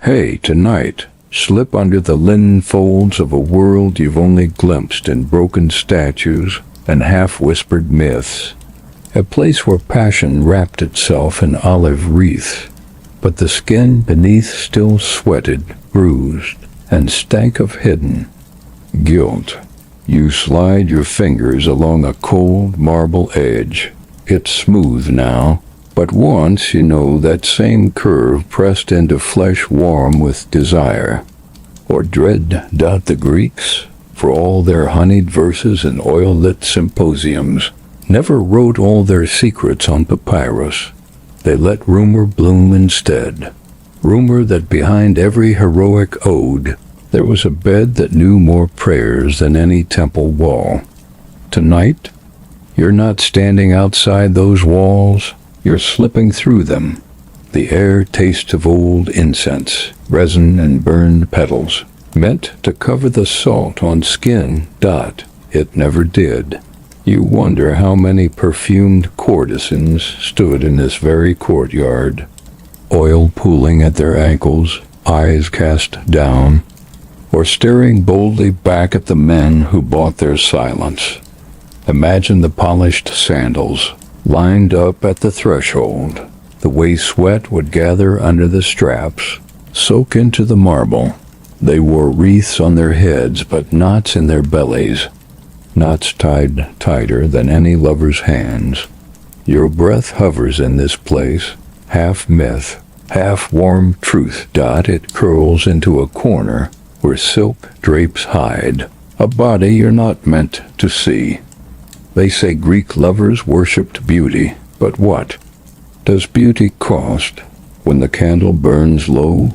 Hey, tonight, slip under the linen folds of a world you've only glimpsed in broken statues and half-whispered myths. A place where passion wrapped itself in olive wreaths, but the skin beneath still sweated, bruised, and stank of hidden guilt. You slide your fingers along a cold marble edge. It's smooth now, but once you know that same curve pressed into flesh warm with desire. Or dread. The Greeks, for all their honeyed verses and oil-lit symposiums, never wrote all their secrets on papyrus. They let rumor bloom instead. Rumor that behind every heroic ode, there was a bed that knew more prayers than any temple wall. Tonight, you're not standing outside those walls, you're slipping through them. The air tastes of old incense, resin, and burned petals, meant to cover the salt on skin. It never did. You wonder how many perfumed courtesans stood in this very courtyard, oil pooling at their ankles, eyes cast down, or staring boldly back at the men who bought their silence. Imagine the polished sandals, lined up at the threshold, the way sweat would gather under the straps, soak into the marble. They wore wreaths on their heads, but knots in their bellies, knots tied tighter than any lover's hands. Your breath hovers in this place, half myth, half warm truth. It curls into a corner where silk drapes hide a body you're not meant to see. They say Greek lovers worshipped beauty, but what does beauty cost when the candle burns low?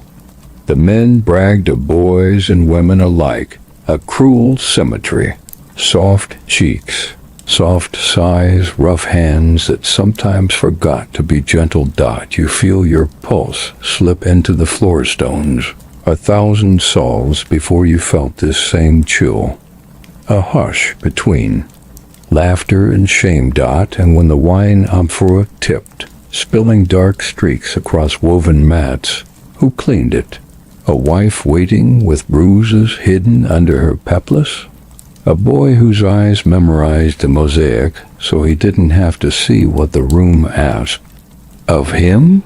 The men bragged of boys and women alike, a cruel symmetry, soft cheeks, soft sighs, rough hands that sometimes forgot to be gentle. You feel your pulse slip into the floor stones. 1,000 sols before you felt this same chill. A hush between laughter and shame. And when the wine amphora tipped, spilling dark streaks across woven mats, who cleaned it? A wife waiting with bruises hidden under her peplus? A boy whose eyes memorized the mosaic so he didn't have to see what the room asked of him?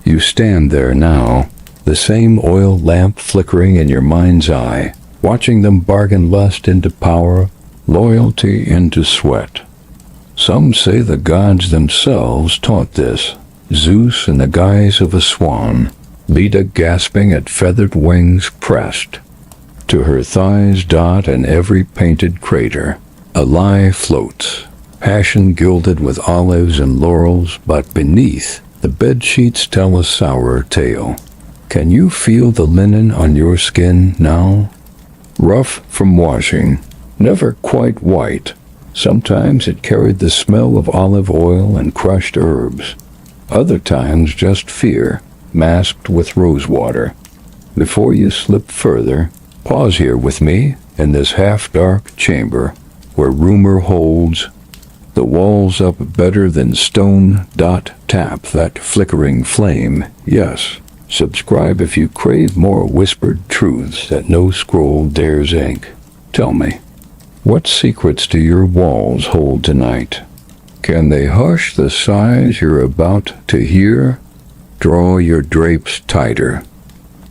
You stand there now, the same oil lamp flickering in your mind's eye, watching them bargain lust into power, loyalty into sweat. Some say the gods themselves taught this. Zeus in the guise of a swan, Leda gasping at feathered wings pressed to her thighs. And every painted crater, a lie floats, passion gilded with olives and laurels, but beneath, the bedsheets tell a sour tale. Can you feel the linen on your skin now? Rough from washing, never quite white. Sometimes it carried the smell of olive oil and crushed herbs. Other times just fear, masked with rosewater. Before you slip further, pause here with me in this half-dark chamber where rumor holds the walls up better than stone. Tap that flickering flame, yes. Subscribe if you crave more whispered truths that no scroll dares ink. Tell me, what secrets do your walls hold tonight? Can they hush the sighs you're about to hear? Draw your drapes tighter.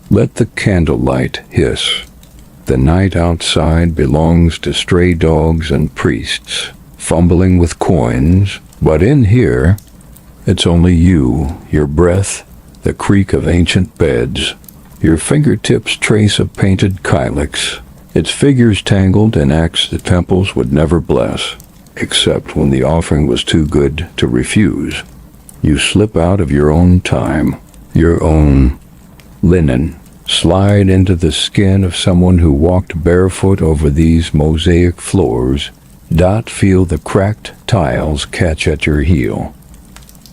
Let the candlelight hiss. The night outside belongs to stray dogs and priests, fumbling with coins, but in here, it's only you, your breath, the creak of ancient beds. Your fingertips trace a painted kylix, its figures tangled in acts the temples would never bless, except when the offering was too good to refuse. You slip out of your own time, your own linen, slide into the skin of someone who walked barefoot over these mosaic floors. Feel the cracked tiles catch at your heel.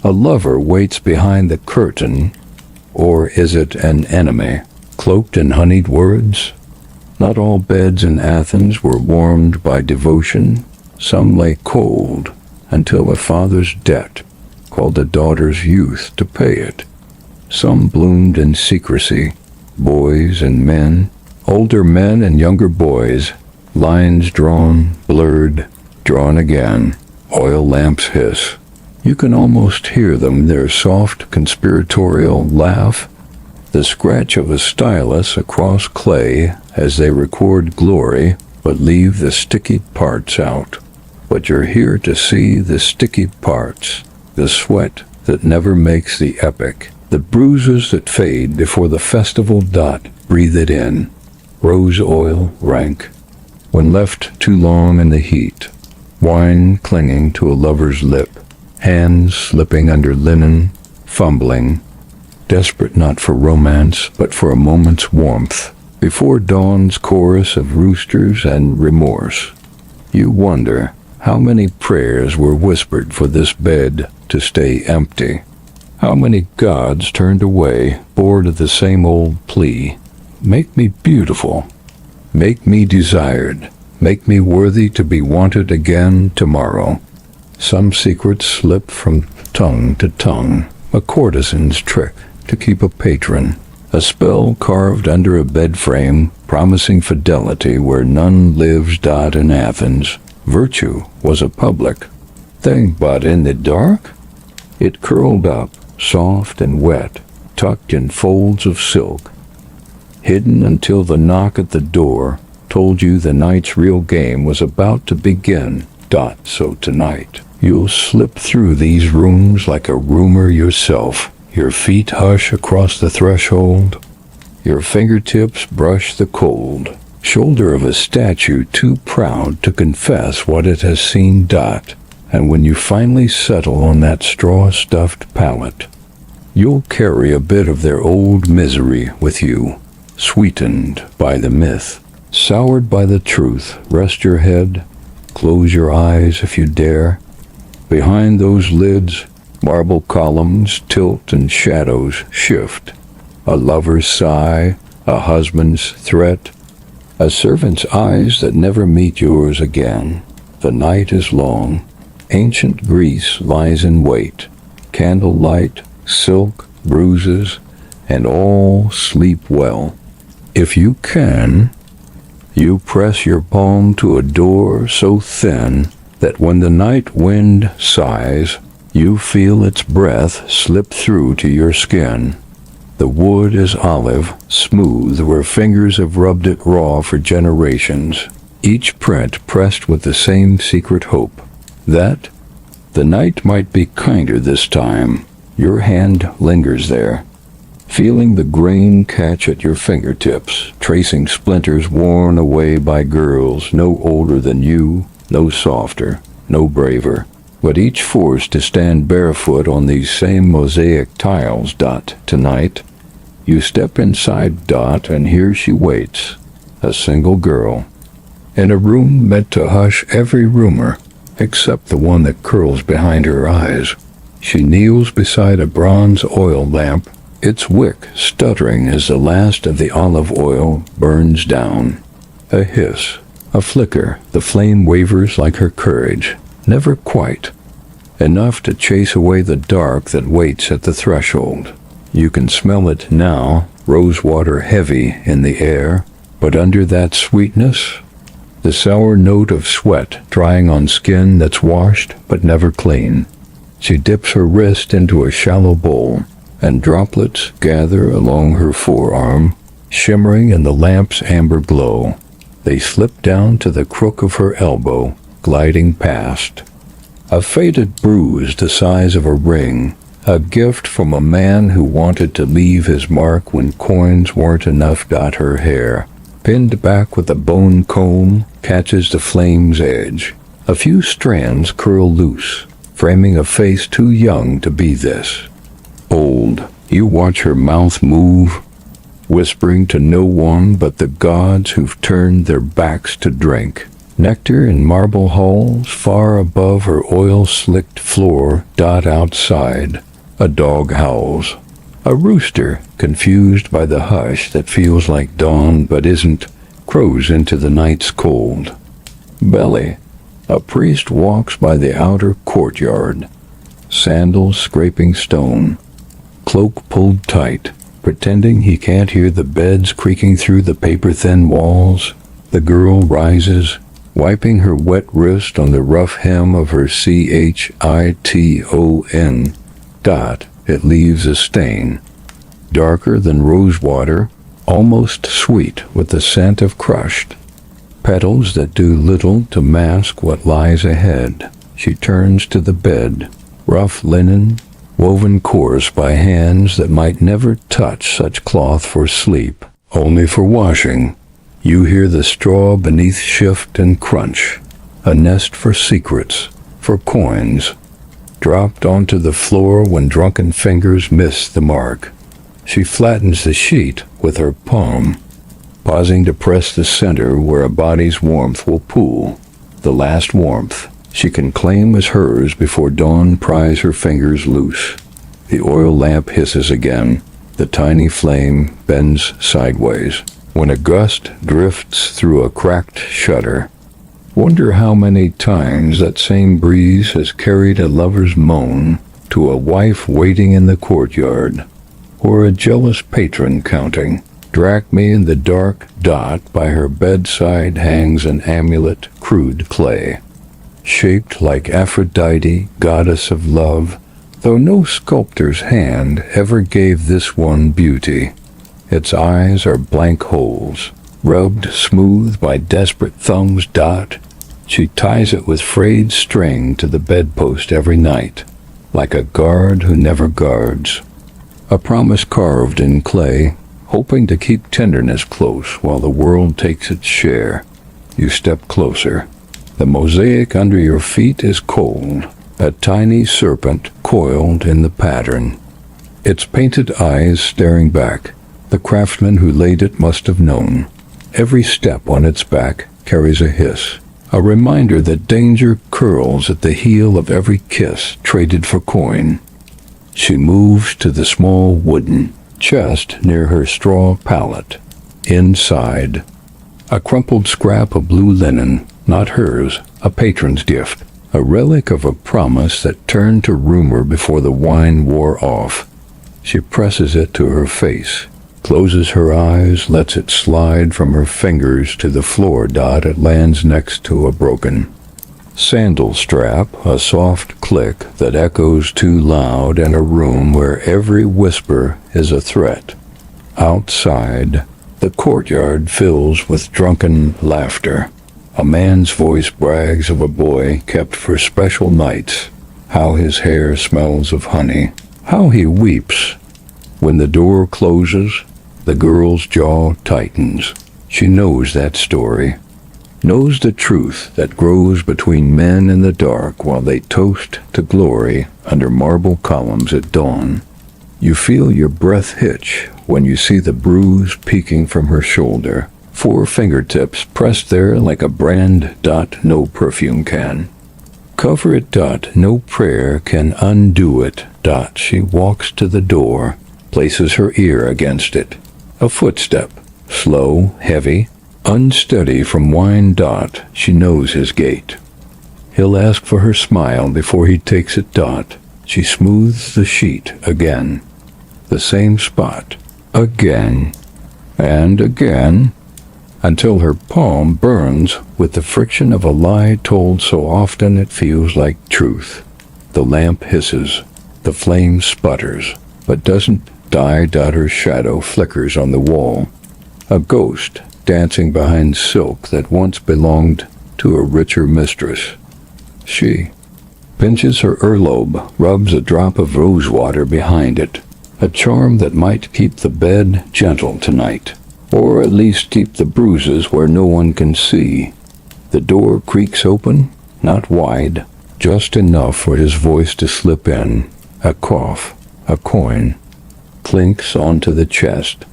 A lover waits behind the curtain, or is it an enemy, cloaked in honeyed words? Not all beds in Athens were warmed by devotion. Some lay cold until a father's debt called a daughter's youth to pay it. Some bloomed in secrecy, boys and men, older men and younger boys, lines drawn, blurred, drawn again, oil lamps hiss. You can almost hear them, their soft conspiratorial laugh, the scratch of a stylus across clay as they record glory but leave the sticky parts out. But you're here to see the sticky parts, the sweat that never makes the epic, the bruises that fade before the festival. Breathe it in. Rose oil rank. When left too long in the heat, wine clinging to a lover's lip, hands slipping under linen, fumbling, desperate not for romance but for a moment's warmth, before dawn's chorus of roosters and remorse. You wonder how many prayers were whispered for this bed to stay empty. How many gods turned away, bored of the same old plea. Make me beautiful. Make me desired. Make me worthy to be wanted again tomorrow. Some secrets slip from tongue to tongue, a courtesan's trick to keep a patron, a spell carved under a bed frame promising fidelity where none lives. In Athens, virtue was a public thing, but in the dark, it curled up, soft and wet, tucked in folds of silk, hidden until the knock at the door told you the night's real game was about to begin. So tonight, you'll slip through these rooms like a rumor yourself. Your feet hush across the threshold. Your fingertips brush the cold shoulder of a statue too proud to confess what it has seen. And when you finally settle on that straw-stuffed pallet, you'll carry a bit of their old misery with you, sweetened by the myth, soured by the truth. Rest your head, close your eyes if you dare. Behind those lids, marble columns tilt and shadows shift. A lover's sigh, a husband's threat, a servant's eyes that never meet yours again. The night is long. Ancient Greece lies in wait. Candlelight, silk, bruises, and all sleep well. If you can, you press your palm to a door so thin that when the night wind sighs, you feel its breath slip through to your skin. The wood is olive, smooth where fingers have rubbed it raw for generations, each print pressed with the same secret hope, that the night might be kinder this time. Your hand lingers there, feeling the grain catch at your fingertips, tracing splinters worn away by girls no older than you, no softer, no braver, but each forced to stand barefoot on these same mosaic tiles. Tonight, you step inside. And here she waits, a single girl, in a room meant to hush every rumor, except the one that curls behind her eyes. She kneels beside a bronze oil lamp, its wick stuttering as the last of the olive oil burns down. A hiss, a flicker, the flame wavers like her courage, never quite enough to chase away the dark that waits at the threshold. You can smell it now, rosewater heavy in the air, but under that sweetness, the sour note of sweat drying on skin that's washed but never clean. She dips her wrist into a shallow bowl, and droplets gather along her forearm, shimmering in the lamp's amber glow. They slip down to the crook of her elbow, gliding past. A faded bruise the size of a ring, a gift from a man who wanted to leave his mark when coins weren't enough. Her hair, pinned back with a bone comb, catches the flame's edge. A few strands curl loose, framing a face too young to be this. Old, you watch her mouth move, whispering to no one but the gods who've turned their backs to drink. Nectar in marble halls far above her oil-slicked floor. Outside, a dog howls. A rooster, confused by the hush that feels like dawn but isn't, crows into the night's cold. Belly, a priest walks by the outer courtyard, sandals scraping stone, cloak pulled tight, Pretending he can't hear the beds creaking through the paper-thin walls, the girl rises, wiping her wet wrist on the rough hem of her chiton. It leaves a stain, darker than rosewater, almost sweet with the scent of crushed petals that do little to mask what lies ahead. She turns to the bed, rough linen, woven coarse by hands that might never touch such cloth for sleep, only for washing. You hear the straw beneath shift and crunch, a nest for secrets, for coins, dropped onto the floor when drunken fingers miss the mark. She flattens the sheet with her palm, pausing to press the center where a body's warmth will pool, the last warmth she can claim as hers before dawn pries her fingers loose. The oil lamp hisses again. The tiny flame bends sideways when a gust drifts through a cracked shutter. Wonder how many times that same breeze has carried a lover's moan to a wife waiting in the courtyard, or a jealous patron counting. Drachme in the dark. By her bedside hangs an amulet, crude clay, shaped like Aphrodite, goddess of love, though no sculptor's hand ever gave this one beauty. Its eyes are blank holes, rubbed smooth by desperate thumbs. She ties it with frayed string to the bedpost every night, like a guard who never guards. A promise carved in clay, hoping to keep tenderness close while the world takes its share. You step closer. The mosaic under your feet is cold, a tiny serpent coiled in the pattern, its painted eyes staring back. The craftsman who laid it must have known. Every step on its back carries a hiss, a reminder that danger curls at the heel of every kiss traded for coin. She moves to the small wooden chest near her straw pallet. Inside, a crumpled scrap of blue linen, not hers, a patron's gift, a relic of a promise that turned to rumor before the wine wore off. She presses it to her face, closes her eyes, lets it slide from her fingers to the floor. It lands next to a broken sandal strap, a soft click that echoes too loud in a room where every whisper is a threat. Outside, the courtyard fills with drunken laughter. A man's voice brags of a boy kept for special nights, how his hair smells of honey, how he weeps. When the door closes, the girl's jaw tightens. She knows that story, knows the truth that grows between men in the dark while they toast to glory under marble columns at dawn. You feel your breath hitch when you see the bruise peeking from her shoulder, 4 fingertips pressed there like a brand. No perfume can cover it. No prayer can undo it. She walks to the door, places her ear against it. A footstep, slow, heavy, unsteady from wine. She knows his gait. He'll ask for her smile before he takes it. She smooths the sheet again. The same spot. Again. And again. Until her palm burns with the friction of a lie told so often it feels like truth. The lamp hisses. The flame sputters, but doesn't die. Her shadow flickers on the wall. A ghost dancing behind silk that once belonged to a richer mistress. She pinches her earlobe, rubs a drop of rosewater behind it, a charm that might keep the bed gentle tonight, or at least keep the bruises where no one can see. The door creaks open, not wide, just enough for his voice to slip in. A cough, a coin, clinks onto the chest.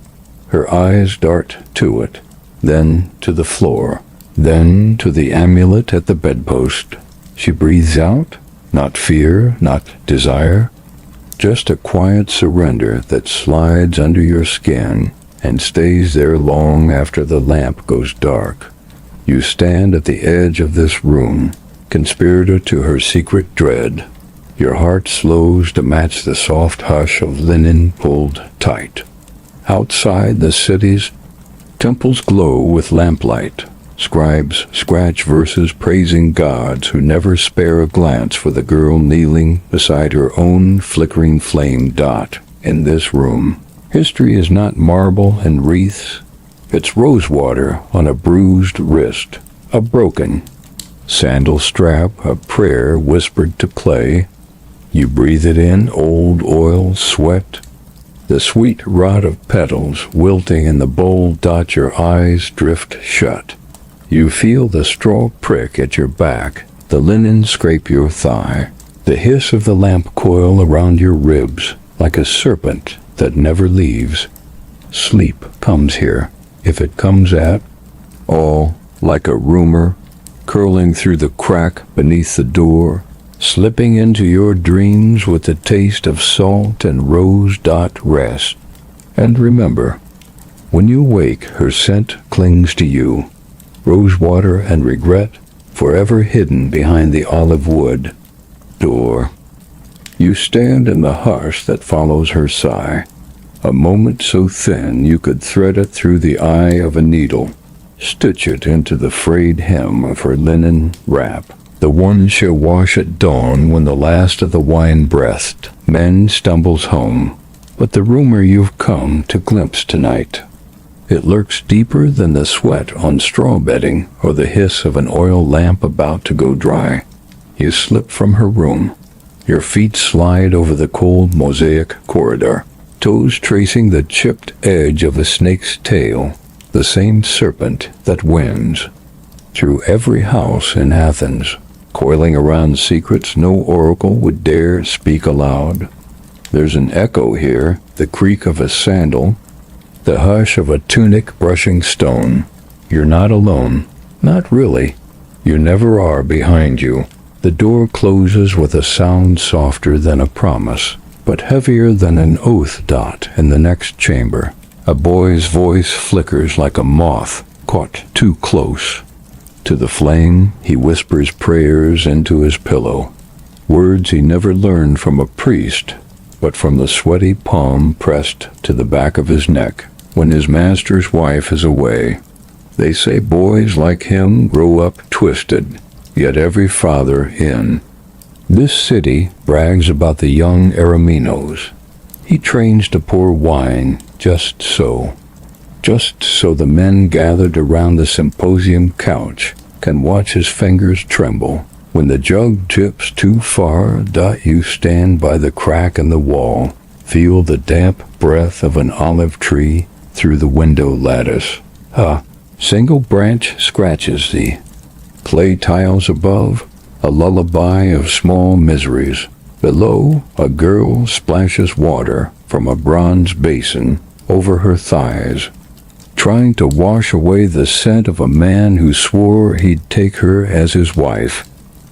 Her eyes dart to it, then to the floor, then to the amulet at the bedpost. She breathes out, not fear, not desire, just a quiet surrender that slides under your skin and stays there long after the lamp goes dark. You stand at the edge of this room, conspirator to her secret dread. Your heart slows to match the soft hush of linen pulled tight. Outside the cities, temples glow with lamplight. Scribes scratch verses praising gods who never spare a glance for the girl kneeling beside her own flickering flame dot. In this room, history is not marble and wreaths. It's rosewater on a bruised wrist, a broken sandal strap, a prayer whispered to clay. You breathe it in, old oil, sweat. The sweet rot of petals wilting in the bowl. Your eyes drift shut. You feel the straw prick at your back, the linen scrape your thigh, the hiss of the lamp coil around your ribs, like a serpent that never leaves. Sleep comes here, if it comes at all, like a rumor, curling through the crack beneath the door, slipping into your dreams with the taste of salt and rose. Rest. And remember, when you wake, her scent clings to you. Rosewater and regret, forever hidden behind the olive wood door. You stand in the hush that follows her sigh, a moment so thin you could thread it through the eye of a needle, stitch it into the frayed hem of her linen wrap. The one she'll wash at dawn when the last of the wine-breathed men stumbles home. But the rumor you've come to glimpse tonight, it lurks deeper than the sweat on straw bedding or the hiss of an oil lamp about to go dry. You slip from her room. Your feet slide over the cold mosaic corridor, toes tracing the chipped edge of a snake's tail, the same serpent that wins. Through every house in Athens, coiling around secrets no oracle would dare speak aloud. There's an echo here, the creak of a sandal, the hush of a tunic brushing stone. You're not alone. Not really. You never are behind you. The door closes with a sound softer than a promise, but heavier than an oath. In the next chamber, a boy's voice flickers like a moth caught too close. To the flame, he whispers prayers into his pillow, words he never learned from a priest, but from the sweaty palm pressed to the back of his neck when his master's wife is away. They say boys like him grow up twisted, yet every father in this city brags about the young Eromenos. He trains to pour wine just so the men gathered around the symposium couch can watch his fingers tremble. When the jug tips too far, you stand by the crack in the wall, feel the damp breath of an olive tree through the window lattice. A single branch scratches the clay tiles above, a lullaby of small miseries. Below, a girl splashes water from a bronze basin over her thighs, trying to wash away the scent of a man who swore he'd take her as his wife.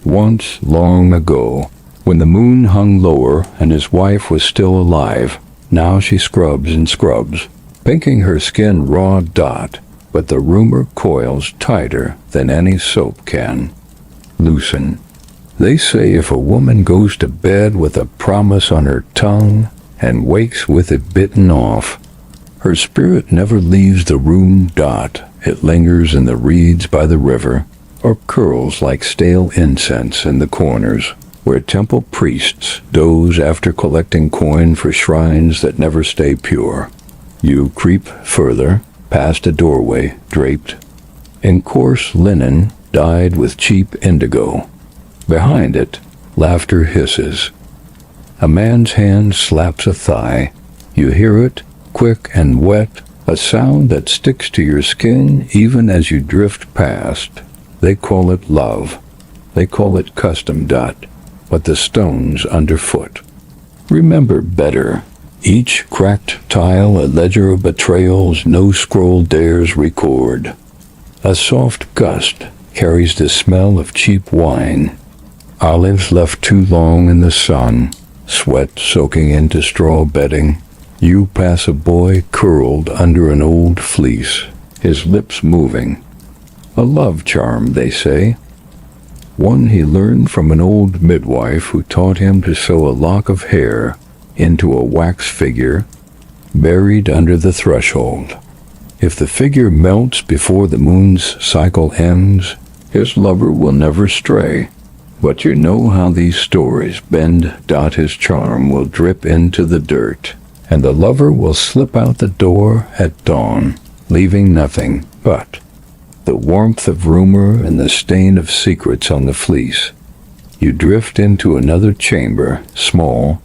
Once, long ago, when the moon hung lower and his wife was still alive. Now she scrubs and scrubs, pinking her skin raw. But the rumor coils tighter than any soap can loosen. They say if a woman goes to bed with a promise on her tongue and wakes with it bitten off, her spirit never leaves the room. It lingers in the reeds by the river, or curls like stale incense in the corners, where temple priests doze after collecting coin for shrines that never stay pure. You creep further, past a doorway draped in coarse linen dyed with cheap indigo. Behind it, laughter hisses. A man's hand slaps a thigh. You hear it, quick and wet, a sound that sticks to your skin even as you drift past. They call it love. They call it custom. But the stones underfoot remember better. Each cracked tile a ledger of betrayals no scroll dares record. A soft gust carries the smell of cheap wine. Olives left too long in the sun, sweat soaking into straw bedding. You pass a boy curled under an old fleece, his lips moving. A love charm, they say. One he learned from an old midwife who taught him to sew a lock of hair into a wax figure buried under the threshold. If the figure melts before the moon's cycle ends, his lover will never stray. But you know how these stories bend. His charm will drip into the dirt, and the lover will slip out the door at dawn, leaving nothing but the warmth of rumor and the stain of secrets on the fleece. You drift into another chamber, small,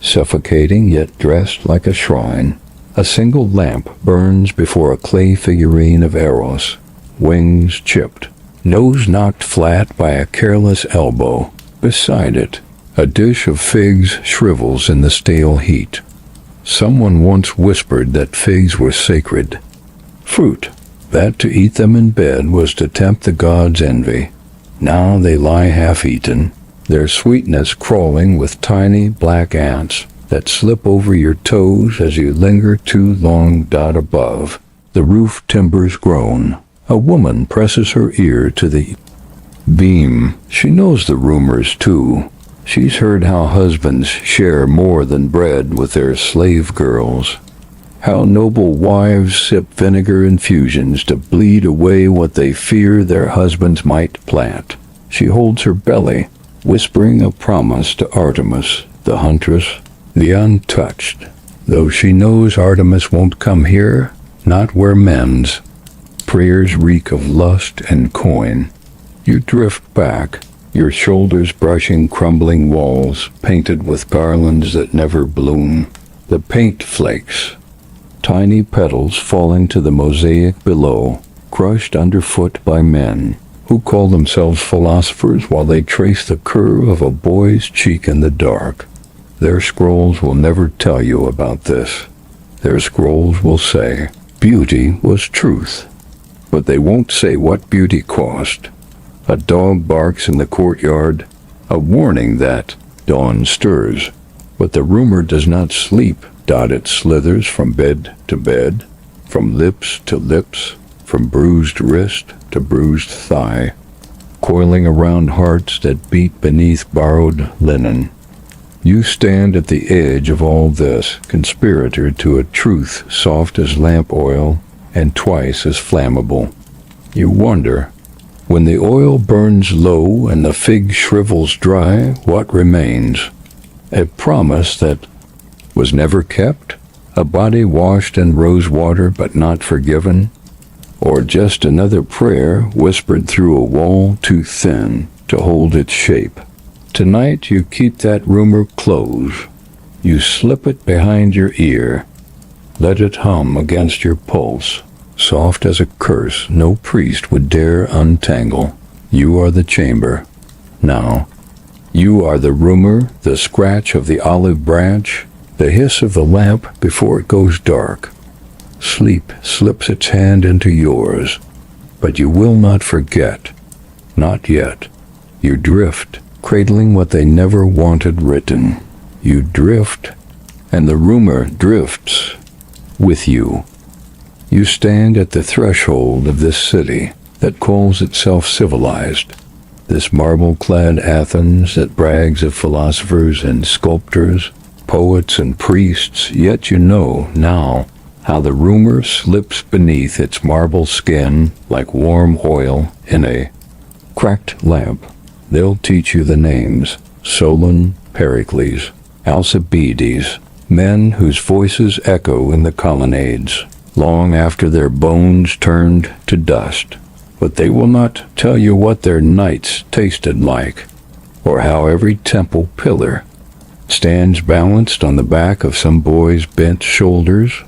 suffocating yet dressed like a shrine. A single lamp burns before a clay figurine of Eros, wings chipped, nose knocked flat by a careless elbow. Beside it, a dish of figs shrivels in the stale heat. Someone once whispered that figs were sacred fruit, that to eat them in bed was to tempt the gods' envy. Now they lie half-eaten, their sweetness crawling with tiny black ants that slip over your toes as you linger too long. Above, the roof timbers groan. A woman presses her ear to the beam. She knows the rumors too. She's heard how husbands share more than bread with their slave girls, how noble wives sip vinegar infusions to bleed away what they fear their husbands might plant. She holds her belly, whispering a promise to Artemis, the huntress, the untouched, though she knows Artemis won't come here, not where men's prayers reek of lust and coin. You drift back, your shoulders brushing crumbling walls painted with garlands that never bloom. The paint flakes, tiny petals falling to the mosaic below, crushed underfoot by men who call themselves philosophers while they trace the curve of a boy's cheek in the dark. Their scrolls will never tell you about this. Their scrolls will say, beauty was truth. But they won't say what beauty cost. A dog barks in the courtyard, a warning that dawn stirs. But the rumor does not sleep. It slithers from bed to bed, from lips to lips, from bruised wrist to bruised thigh, coiling around hearts that beat beneath borrowed linen. You stand at the edge of all this, conspirator to a truth soft as lamp oil and twice as flammable. You wonder, when the oil burns low and the fig shrivels dry, what remains? A promise that was never kept? A body washed in rose water but not forgiven? Or just another prayer whispered through a wall too thin to hold its shape? Tonight you keep that rumor close. You slip it behind your ear. Let it hum against your pulse, soft as a curse no priest would dare untangle. You are the chamber. Now, you are the rumor, the scratch of the olive branch, the hiss of the lamp before it goes dark. Sleep slips its hand into yours, but you will not forget. Not yet. You drift, cradling what they never wanted written. You drift, and the rumor drifts with you. You stand at the threshold of this city that calls itself civilized, this marble-clad Athens that brags of philosophers and sculptors, poets and priests, yet you know now how the rumor slips beneath its marble skin like warm oil in a cracked lamp. They'll teach you the names: Solon, Pericles, Alcibiades, men whose voices echo in the colonnades, long after their bones turned to dust. But they will not tell you what their nights tasted like, or how every temple pillar stands balanced on the back of some boy's bent shoulders,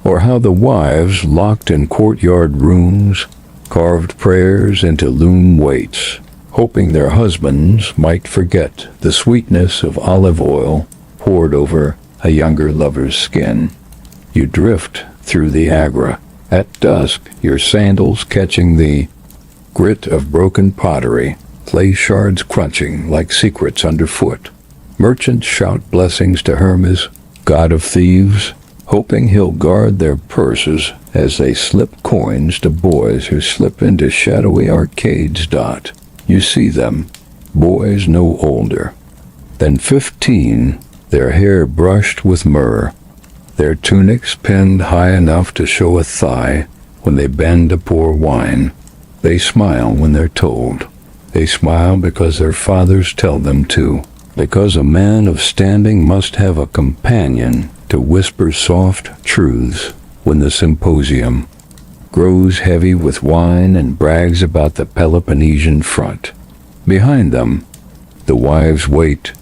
or how the wives locked in courtyard rooms carved prayers into loom weights, hoping their husbands might forget the sweetness of olive oil poured over a younger lover's skin. You drift through the Agra. At dusk, your sandals catching the grit of broken pottery, clay shards crunching like secrets underfoot. Merchants shout blessings to Hermes, god of thieves, hoping he'll guard their purses as they slip coins to boys who slip into shadowy arcades. You see them, boys no older than 15, their hair brushed with myrrh, their tunics pinned high enough to show a thigh when they bend to pour wine. They smile when they're told. They smile because their fathers tell them to, because a man of standing must have a companion to whisper soft truths when the symposium grows heavy with wine and brags about the Peloponnesian front. Behind them, the wives wait.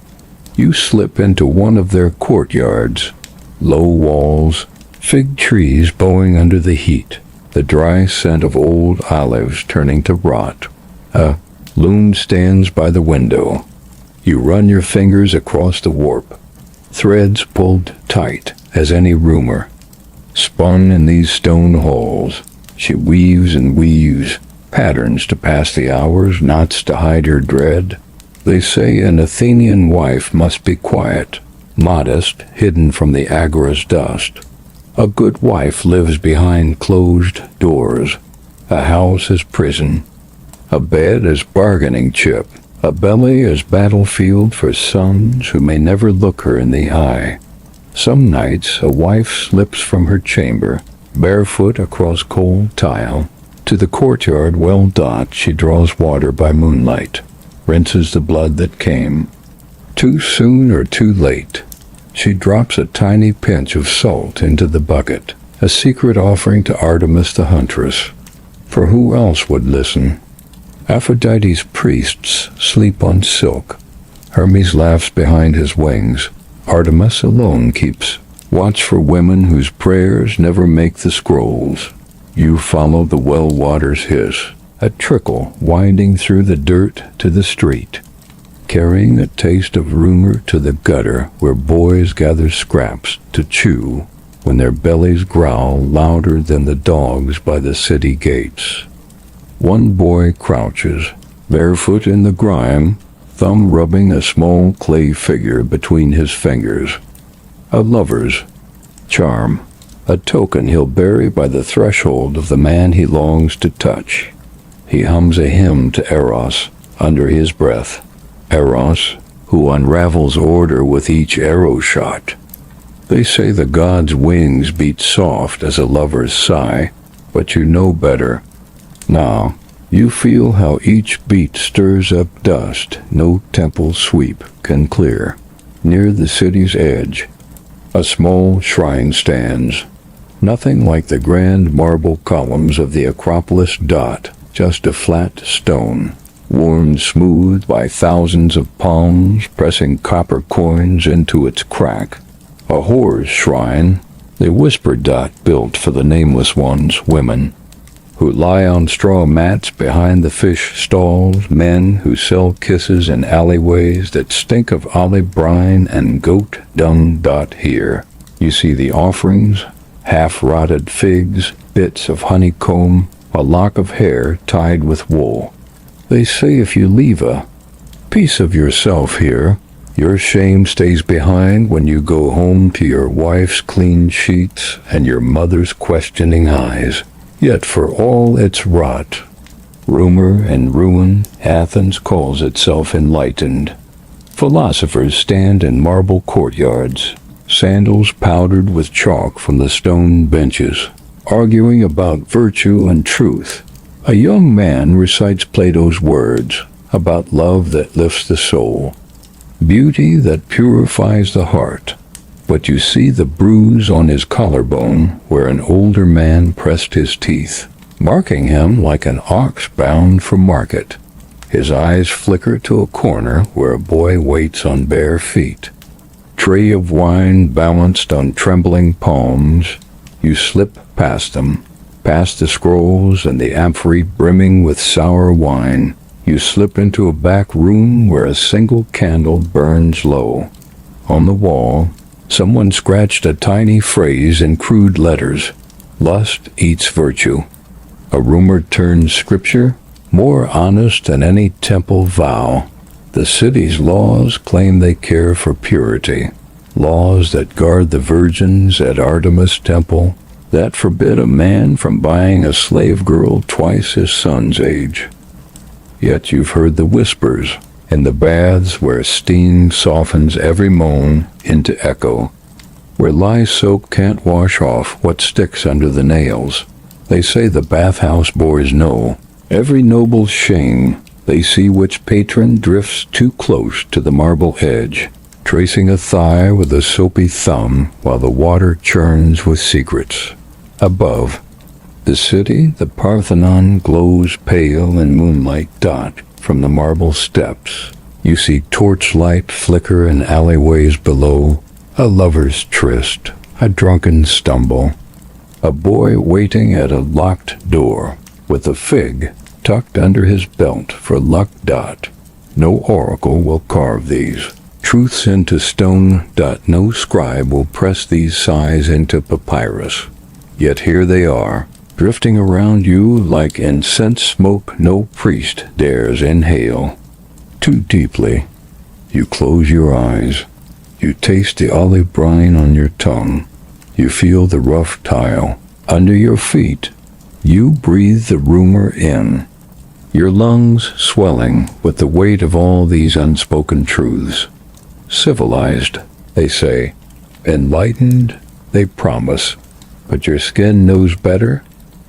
You slip into one of their courtyards, low walls, fig trees bowing under the heat, the dry scent of old olives turning to rot. A loom stands by the window. You run your fingers across the warp, threads pulled tight as any rumor. Spun in these stone halls, she weaves and weaves, patterns to pass the hours, knots to hide her dread. They say an Athenian wife must be quiet, modest, hidden from the agora's dust. A good wife lives behind closed doors. A house is prison. A bed is bargaining chip. A belly is battlefield for sons who may never look her in the eye. Some nights a wife slips from her chamber, barefoot across cold tile. To the courtyard well-dot she draws water by moonlight, rinses the blood that came. Too soon or too late, she drops a tiny pinch of salt into the bucket, a secret offering to Artemis the huntress. For who else would listen? Aphrodite's priests sleep on silk. Hermes laughs behind his wings. Artemis alone keeps watch for women whose prayers never make the scrolls. You follow the well water's hiss, a trickle winding through the dirt to the street, carrying a taste of rumor to the gutter where boys gather scraps to chew when their bellies growl louder than the dogs by the city gates. One boy crouches, barefoot in the grime, thumb rubbing a small clay figure between his fingers. A lover's charm, a token he'll bury by the threshold of the man he longs to touch. He hums a hymn to Eros under his breath. Eros, who unravels order with each arrow shot. They say the god's wings beat soft as a lover's sigh, but you know better. Now, you feel how each beat stirs up dust no temple sweep can clear. Near the city's edge, a small shrine stands. Nothing like the grand marble columns of the Acropolis dot, just a flat stone, worn smooth by thousands of palms pressing copper coins into its crack. A whore's shrine, the whisper dot built for the nameless ones, women, who lie on straw mats behind the fish stalls, men who sell kisses in alleyways that stink of olive brine and goat dung. Here you see the offerings, half-rotted figs, bits of honeycomb, a lock of hair tied with wool. They say if you leave a piece of yourself here, your shame stays behind when you go home to your wife's clean sheets and your mother's questioning eyes. Yet for all its rot, rumor and ruin, Athens calls itself enlightened. Philosophers stand in marble courtyards, sandals powdered with chalk from the stone benches, arguing about virtue and truth. A young man recites Plato's words about love that lifts the soul, beauty that purifies the heart. But you see the bruise on his collarbone where an older man pressed his teeth, marking him like an ox bound for market. His eyes flicker to a corner where a boy waits on bare feet. Tray of wine balanced on trembling palms, you slip past them, past the scrolls and the amphory brimming with sour wine. You slip into a back room where a single candle burns low. On the wall, someone scratched a tiny phrase in crude letters. Lust eats virtue. A rumor-turned scripture, more honest than any temple vow. The city's laws claim they care for purity. Laws that guard the virgins at Artemis' temple, that forbid a man from buying a slave girl twice his son's age. Yet you've heard the whispers, in the baths where steam softens every moan into echo. where lye soap can't wash off what sticks under the nails. They say the bathhouse boys know every noble shame. They see which patron drifts too close to the marble edge, tracing a thigh with a soapy thumb while the water churns with secrets. Above the city, the Parthenon glows pale in moonlight. From the marble steps, you see torchlight flicker in alleyways below, a lover's tryst, a drunken stumble, a boy waiting at a locked door with a fig tucked under his belt for luck. No oracle will carve these truths into stone. No scribe will press these sighs into papyrus. Yet here they are, drifting around you like incense smoke no priest dares inhale. Too deeply, you close your eyes. You taste the olive brine on your tongue. You feel the rough tile under your feet. You breathe the rumor in, your lungs swelling with the weight of all these unspoken truths. Civilized, they say. Enlightened, they promise. But your skin knows better.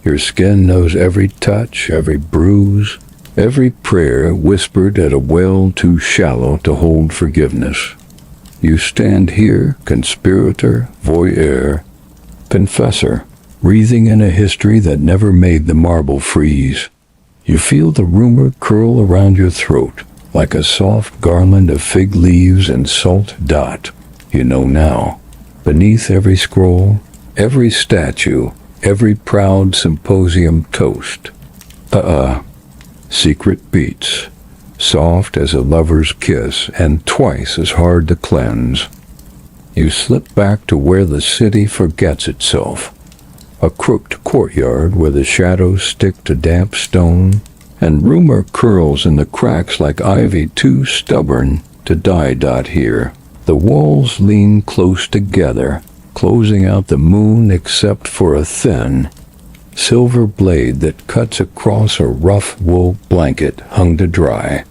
Your skin knows every touch, every bruise, every prayer whispered at a well too shallow to hold forgiveness. You stand here, conspirator, voyeur, confessor, breathing in a history that never made the marble freeze. You feel the rumor curl around your throat like a soft garland of fig leaves and salt. You know now, beneath every scroll, every statue, every proud symposium toast, secret beats, soft as a lover's kiss and twice as hard to cleanse. You slip back to where the city forgets itself, a crooked courtyard where the shadows stick to damp stone, and rumor curls in the cracks like ivy too stubborn to die. Here, the walls lean close together, closing out the moon except for a thin, silver blade that cuts across a rough wool blanket hung to dry.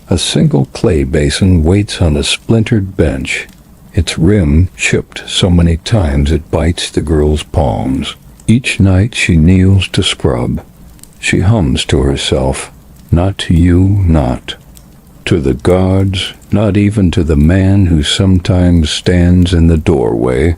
A single clay basin waits on a splintered bench, its rim chipped so many times it bites the girl's palms. Each night she kneels to scrub. She hums to herself, not to you, not to the gods, not even to the man who sometimes stands in the doorway,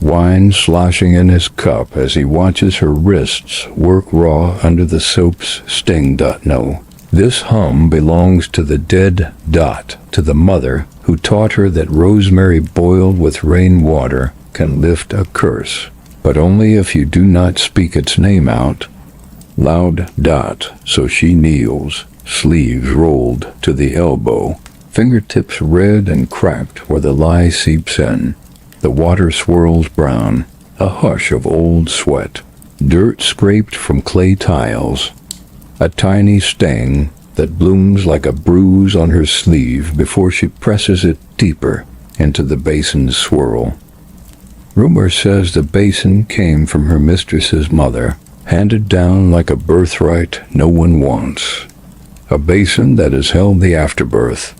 wine sloshing in his cup as he watches her wrists work raw under the soap's sting. No, this hum belongs to the dead. To the mother who taught her that rosemary boiled with rainwater can lift a curse, but only if you do not speak its name out loud. So she kneels, sleeves rolled to the elbow, fingertips red and cracked where the lye seeps in. The water swirls brown, a hush of old sweat, dirt scraped from clay tiles, a tiny stain that blooms like a bruise on her sleeve before she presses it deeper into the basin's swirl. Rumor says the basin came from her mistress's mother, handed down like a birthright no one wants. A basin that has held the afterbirth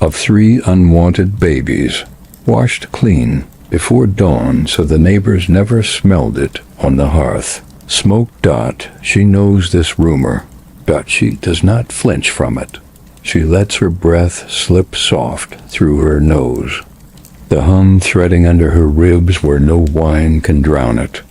of 3 unwanted babies, washed clean before dawn so the neighbors never smelled it on the hearth. Smoke. She knows this rumor. She does not flinch from it. She lets her breath slip soft through her nose, the hum threading under her ribs where no wine can drown it.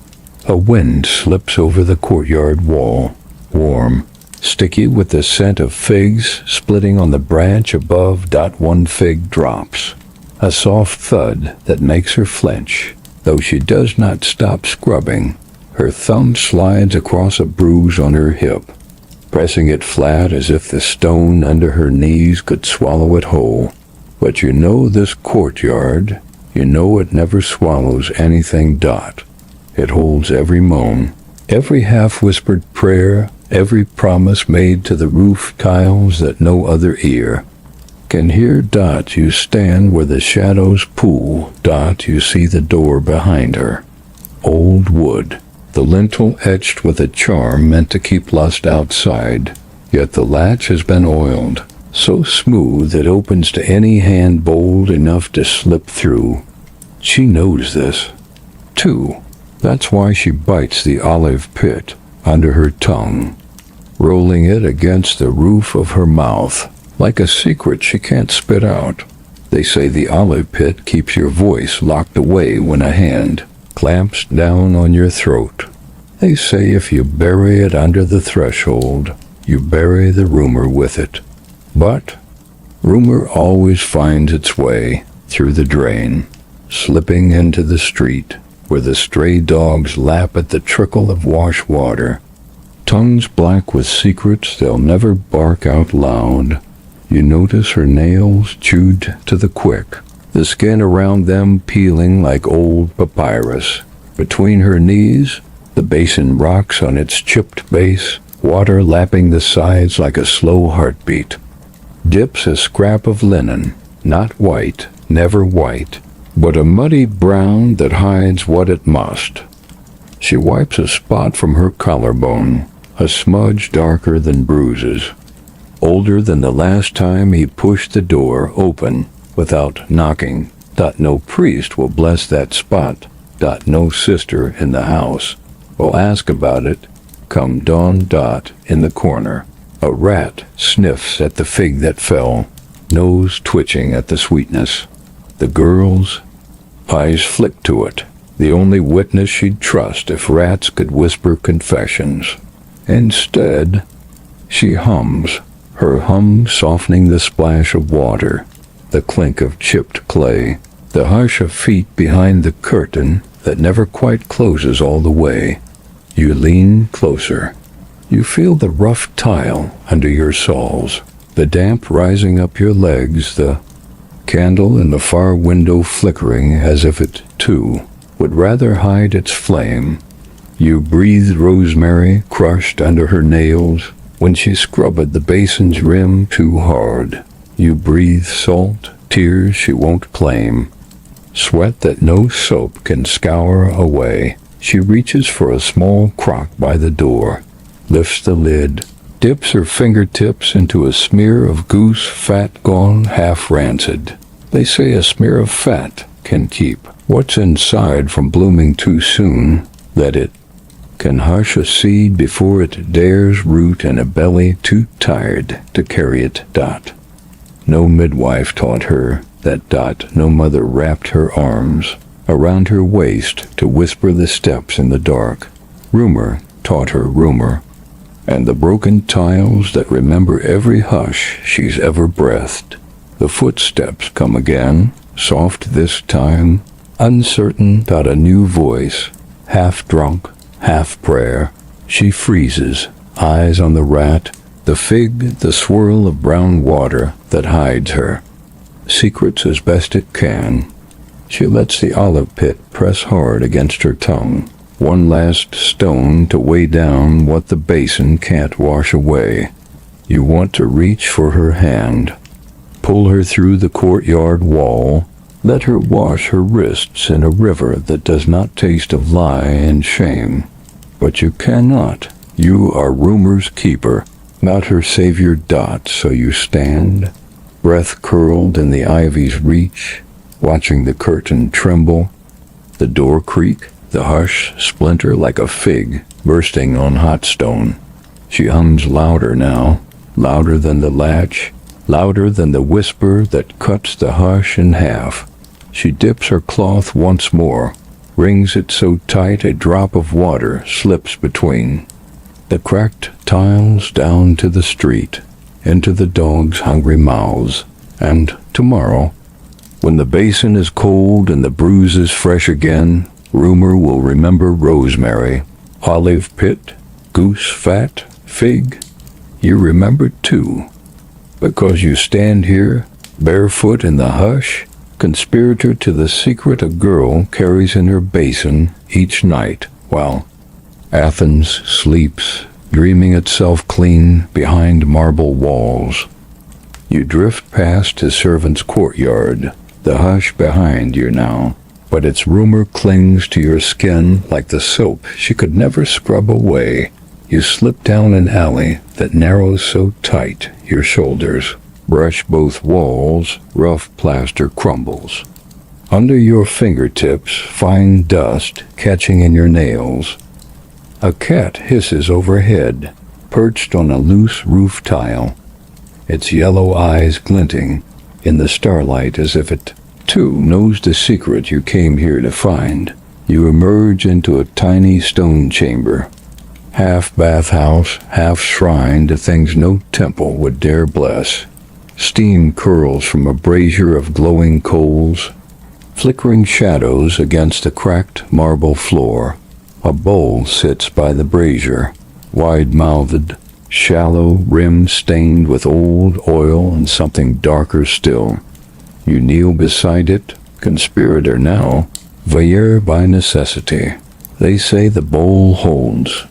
A wind slips over the courtyard wall, warm, sticky with the scent of figs splitting on the branch above. One fig drops, a soft thud that makes her flinch. Though she does not stop scrubbing, her thumb slides across a bruise on her hip, pressing it flat as if the stone under her knees could swallow it whole. But you know this courtyard, you know it never swallows anything. It holds every moan, every half-whispered prayer, every promise made to the roof tiles that no other ear can hear. You stand where the shadows pool. You see the door behind her. Old wood, the lintel etched with a charm meant to keep lust outside, yet the latch has been oiled, so smooth it opens to any hand bold enough to slip through. She knows this, too. That's why she bites the olive pit under her tongue, rolling it against the roof of her mouth, like a secret she can't spit out. They say the olive pit keeps your voice locked away when a hand clamps down on your throat. They say if you bury it under the threshold, you bury the rumor with it. But rumor always finds its way through the drain, slipping into the street, where the stray dogs lap at the trickle of wash water. Tongues black with secrets they'll never bark out loud. You notice her nails chewed to the quick, the skin around them peeling like old papyrus. Between her knees, the basin rocks on its chipped base, water lapping the sides like a slow heartbeat. Dips a scrap of linen, not white, never white, but a muddy brown that hides what it must. She wipes a spot from her collarbone, a smudge darker than bruises, older than the last time he pushed the door open without knocking. No priest will bless that spot. No sister in the house will ask about it come dawn. In the corner, a rat sniffs at the fig that fell, nose twitching at the sweetness. The girl's eyes flick to it, the only witness she'd trust if rats could whisper confessions. Instead, she hums, her hum softening the splash of water, the clink of chipped clay, the hush of feet behind the curtain that never quite closes all the way. You lean closer. You feel the rough tile under your soles, the damp rising up your legs, the candle in the far window flickering as if it, too, would rather hide its flame. You breathed rosemary crushed under her nails when she scrubbed the basin's rim too hard. You breathe salt, tears she won't claim, sweat that no soap can scour away. She reaches for a small crock by the door, lifts the lid, dips her fingertips into a smear of goose fat gone half rancid. They say a smear of fat can keep what's inside from blooming too soon, that it can hush a seed before it dares root in a belly too tired to carry it. No midwife taught her that. No mother wrapped her arms around her waist to whisper the steps in the dark. Rumor taught her rumor, and the broken tiles that remember every hush she's ever breathed. The footsteps come again, soft this time, uncertain. A new voice, half drunk, half prayer. She freezes, eyes on the rat, the fig, the swirl of brown water that hides her secrets as best it can. She lets the olive pit press hard against her tongue, one last stone to weigh down what the basin can't wash away. You want to reach for her hand, pull her through the courtyard wall, let her wash her wrists in a river that does not taste of lie and shame. But you cannot. You are rumor's keeper, not her savior. So you stand, breath curled in the ivy's reach, watching the curtain tremble, the door creak, the hush splinter like a fig bursting on hot stone. She hums louder now, louder than the latch, louder than the whisper that cuts the hush in half. She dips her cloth once more, wrings it so tight a drop of water slips between. The cracked tiles down to the street, into the dogs' hungry mouths. And tomorrow, when the basin is cold and the bruises fresh again, rumor will remember rosemary, olive pit, goose fat, fig. You remember too, because you stand here, barefoot in the hush, conspirator to the secret a girl carries in her basin each night, while Athens sleeps, dreaming itself clean behind marble walls. You drift past his servant's courtyard, the hush behind you now, but its rumor clings to your skin like the soap she could never scrub away. You slip down an alley that narrows so tight your shoulders brush both walls, rough plaster crumbles. Under your fingertips, fine dust catching in your nails. A cat hisses overhead, perched on a loose roof tile, its yellow eyes glinting in the starlight as if it, too, knows the secret you came here to find. You emerge into a tiny stone chamber, half bathhouse, half shrine to things no temple would dare bless. Steam curls from a brazier of glowing coals, flickering shadows against the cracked marble floor. A bowl sits by the brazier, wide-mouthed, shallow, rim stained with old oil and something darker still. You kneel beside it, conspirator now, veilleur by necessity. They say the bowl holds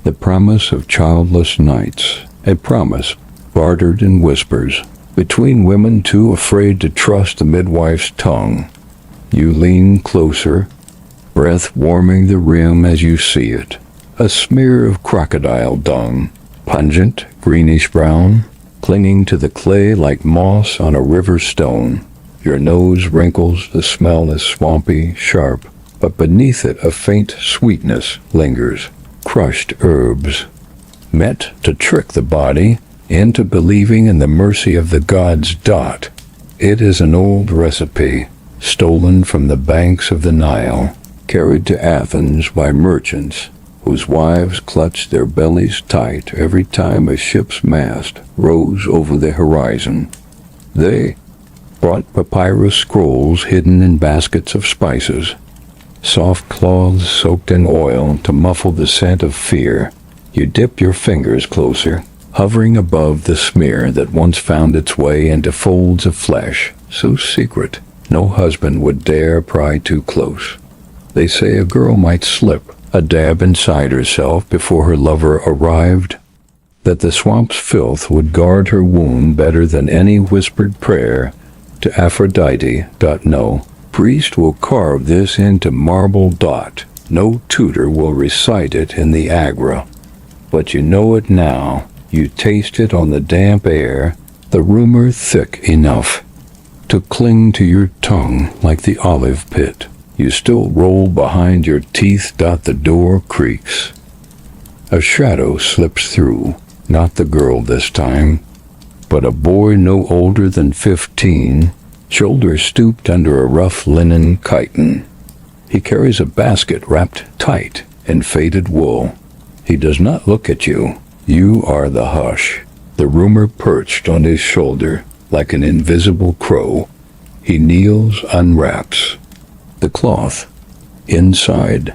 the promise of childless nights, a promise bartered in whispers, between women too afraid to trust the midwife's tongue. You lean closer, breath warming the rim as you see it, a smear of crocodile dung, pungent, greenish-brown, clinging to the clay like moss on a river stone. Your nose wrinkles, the smell is swampy, sharp, but beneath it a faint sweetness lingers. Crushed herbs, meant to trick the body into believing in the mercy of the gods. It is an old recipe, stolen from the banks of the Nile, carried to Athens by merchants whose wives clutched their bellies tight every time a ship's mast rose over the horizon. They brought papyrus scrolls hidden in baskets of spices, soft cloths soaked in oil to muffle the scent of fear. You dip your fingers closer, hovering above the smear that once found its way into folds of flesh, so secret no husband would dare pry too close. They say a girl might slip a dab inside herself before her lover arrived, that the swamp's filth would guard her wound better than any whispered prayer to Aphrodite. No priest will carve this into marble. No tutor will recite it in the Agra. But you know it now. You taste it on the damp air, the rumor thick enough to cling to your tongue like the olive pit. You still roll behind your teeth. The door creaks. A shadow slips through, not the girl this time, but a boy no older than 15, shoulders stooped under a rough linen chiton. He carries a basket wrapped tight in faded wool. He does not look at you. You are the hush, the rumor perched on his shoulder like an invisible crow. He kneels, unwraps the cloth. Inside,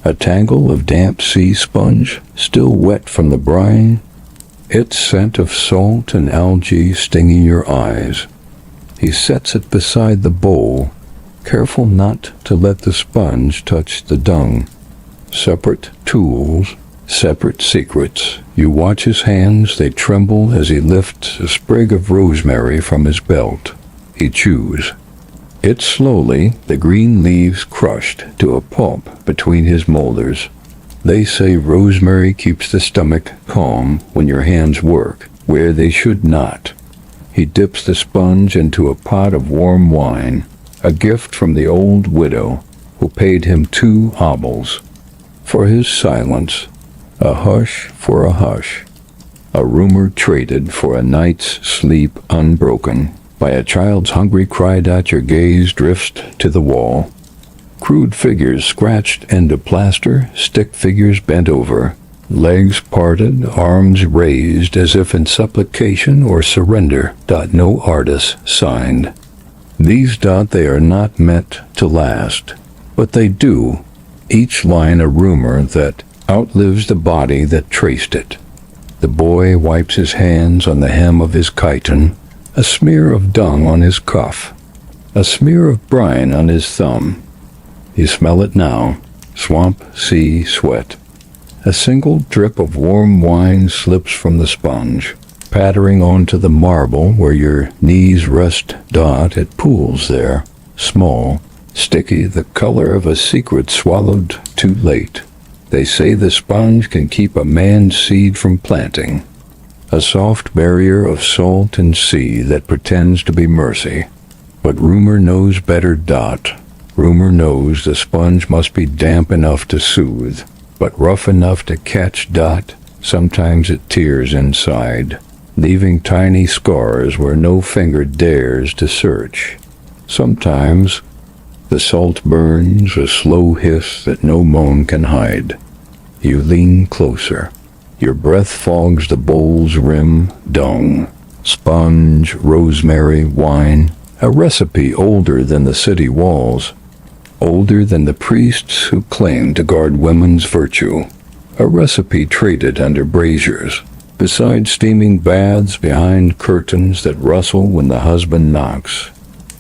a tangle of damp sea sponge, still wet from the brine, its scent of salt and algae stinging your eyes. He sets it beside the bowl, careful not to let the sponge touch the dung. Separate tools, separate secrets. You watch his hands, they tremble as he lifts a sprig of rosemary from his belt. He chews it slowly, the green leaves crushed to a pulp between his molars. They say rosemary keeps the stomach calm when your hands work where they should not. He dips the sponge into a pot of warm wine, a gift from the old widow who paid him 2 obols for his silence, a hush for a hush, a rumor traded for a night's sleep unbroken by a child's hungry cry. Your gaze drifts to the wall. Crude figures scratched into plaster, stick figures bent over, legs parted, arms raised as if in supplication or surrender. No artist signed. These they are not meant to last, but they do, each line a rumor that outlives the body that traced it. The boy wipes his hands on the hem of his chiton, a smear of dung on his cuff, a smear of brine on his thumb. You smell it now, swamp, sea, sweat. A single drip of warm wine slips from the sponge, pattering onto the marble where your knees rest. It pools there, small, sticky, the color of a secret swallowed too late. They say the sponge can keep a man's seed from planting, a soft barrier of salt and sea that pretends to be mercy. But rumor knows better. Rumor knows the sponge must be damp enough to soothe, but rough enough to catch. Sometimes it tears inside, leaving tiny scars where no finger dares to search. Sometimes the salt burns, a slow hiss that no moan can hide. You lean closer. Your breath fogs the bowl's rim. Dung, sponge, rosemary, wine. A recipe older than the city walls. Older than the priests who claim to guard women's virtue. A recipe traded under braziers, beside steaming baths, behind curtains that rustle when the husband knocks.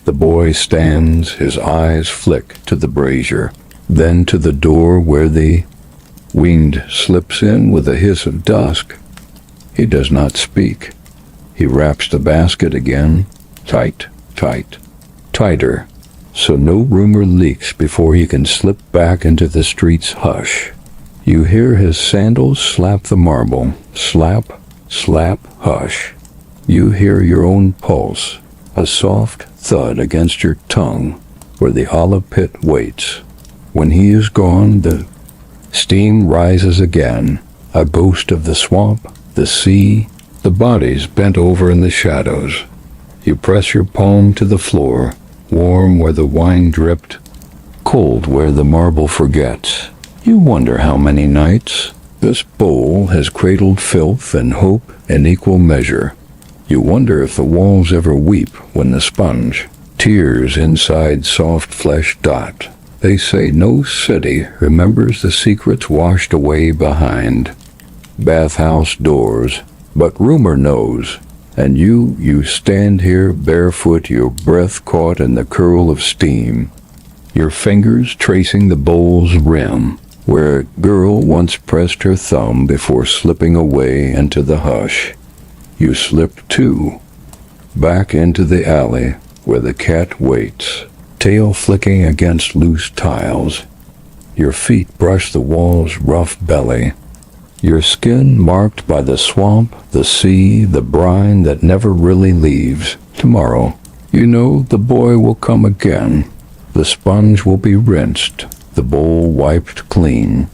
The boy stands, his eyes flick to the brazier, then to the door where the wind slips in with a hiss of dusk. He does not speak. He wraps the basket again, tight, tighter, so no rumor leaks before he can slip back into the street's hush. You hear his sandals slap the marble, slap, slap, hush. You hear your own pulse, a soft thud against your tongue where the olive pit waits. When he is gone, the steam rises again, a ghost of the swamp, the sea, the bodies bent over in the shadows. You press your palm to the floor, warm where the wine dripped, cold where the marble forgets. You wonder how many nights this bowl has cradled filth and hope in equal measure. You wonder if the walls ever weep when the sponge tears inside soft flesh. They say no city remembers the secrets washed away behind bathhouse doors, but rumor knows. And you stand here barefoot, your breath caught in the curl of steam, your fingers tracing the bowl's rim, where a girl once pressed her thumb before slipping away into the hush. You slip too, back into the alley where the cat waits, tail flicking against loose tiles. Your feet brush the wall's rough belly, your skin marked by the swamp, the sea, the brine that never really leaves. Tomorrow, you know the boy will come again. The sponge will be rinsed, the bowl wiped clean.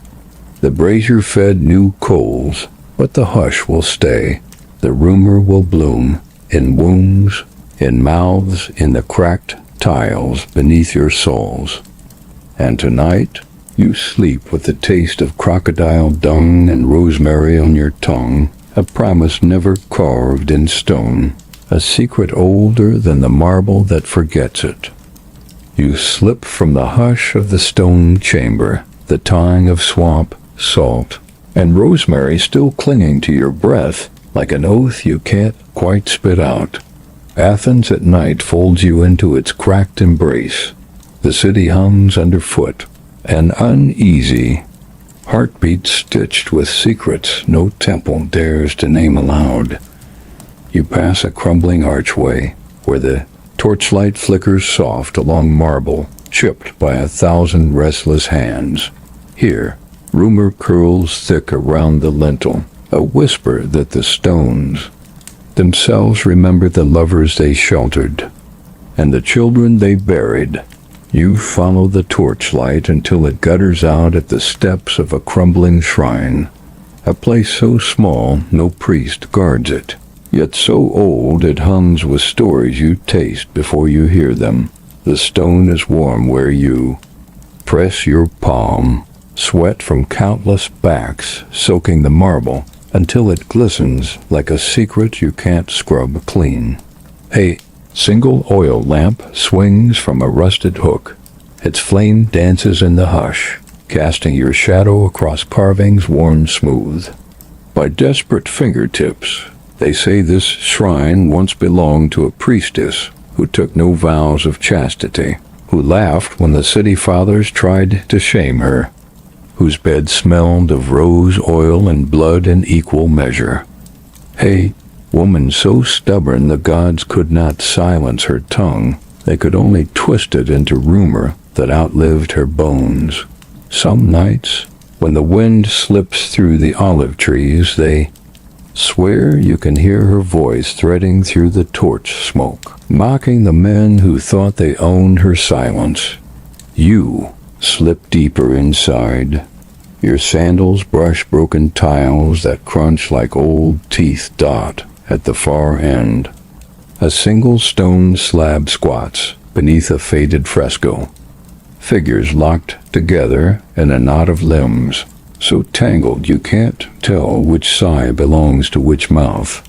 The brazier fed new coals, but the hush will stay. The rumor will bloom, in wounds, in mouths, in the cracked tiles beneath your soles. And tonight, you sleep with the taste of crocodile dung and rosemary on your tongue, a promise never carved in stone, a secret older than the marble that forgets it. You slip from the hush of the stone chamber, the tang of swamp, salt, and rosemary still clinging to your breath like an oath you can't quite spit out. Athens at night folds you into its cracked embrace. The city hums underfoot, an uneasy heartbeat stitched with secrets no temple dares to name aloud. You pass a crumbling archway where the torchlight flickers soft along marble, chipped by 1,000 restless hands. Here, rumor curls thick around the lintel, a whisper that the stones themselves remember the lovers they sheltered, and the children they buried. You follow the torchlight until it gutters out at the steps of a crumbling shrine, a place so small no priest guards it, yet so old it hums with stories you taste before you hear them. The stone is warm where you press your palm, sweat from countless backs soaking the marble until it glistens like a secret you can't scrub clean. A single oil lamp swings from a rusted hook. Its flame dances in the hush, casting your shadow across carvings worn smooth by desperate fingertips. They say this shrine once belonged to a priestess who took no vows of chastity, who laughed when the city fathers tried to shame her, whose bed smelled of rose oil and blood in equal measure. Hey, woman so stubborn the gods could not silence her tongue, they could only twist it into rumor that outlived her bones. Some nights, when the wind slips through the olive trees, they Swear you can hear her voice threading through the torch smoke, mocking the men who thought they owned her silence. You slip deeper inside. Your sandals brush broken tiles that crunch like old teeth. At the far end, a single stone slab squats beneath a faded fresco. Figures locked together in a knot of limbs, so tangled you can't tell which sigh belongs to which mouth.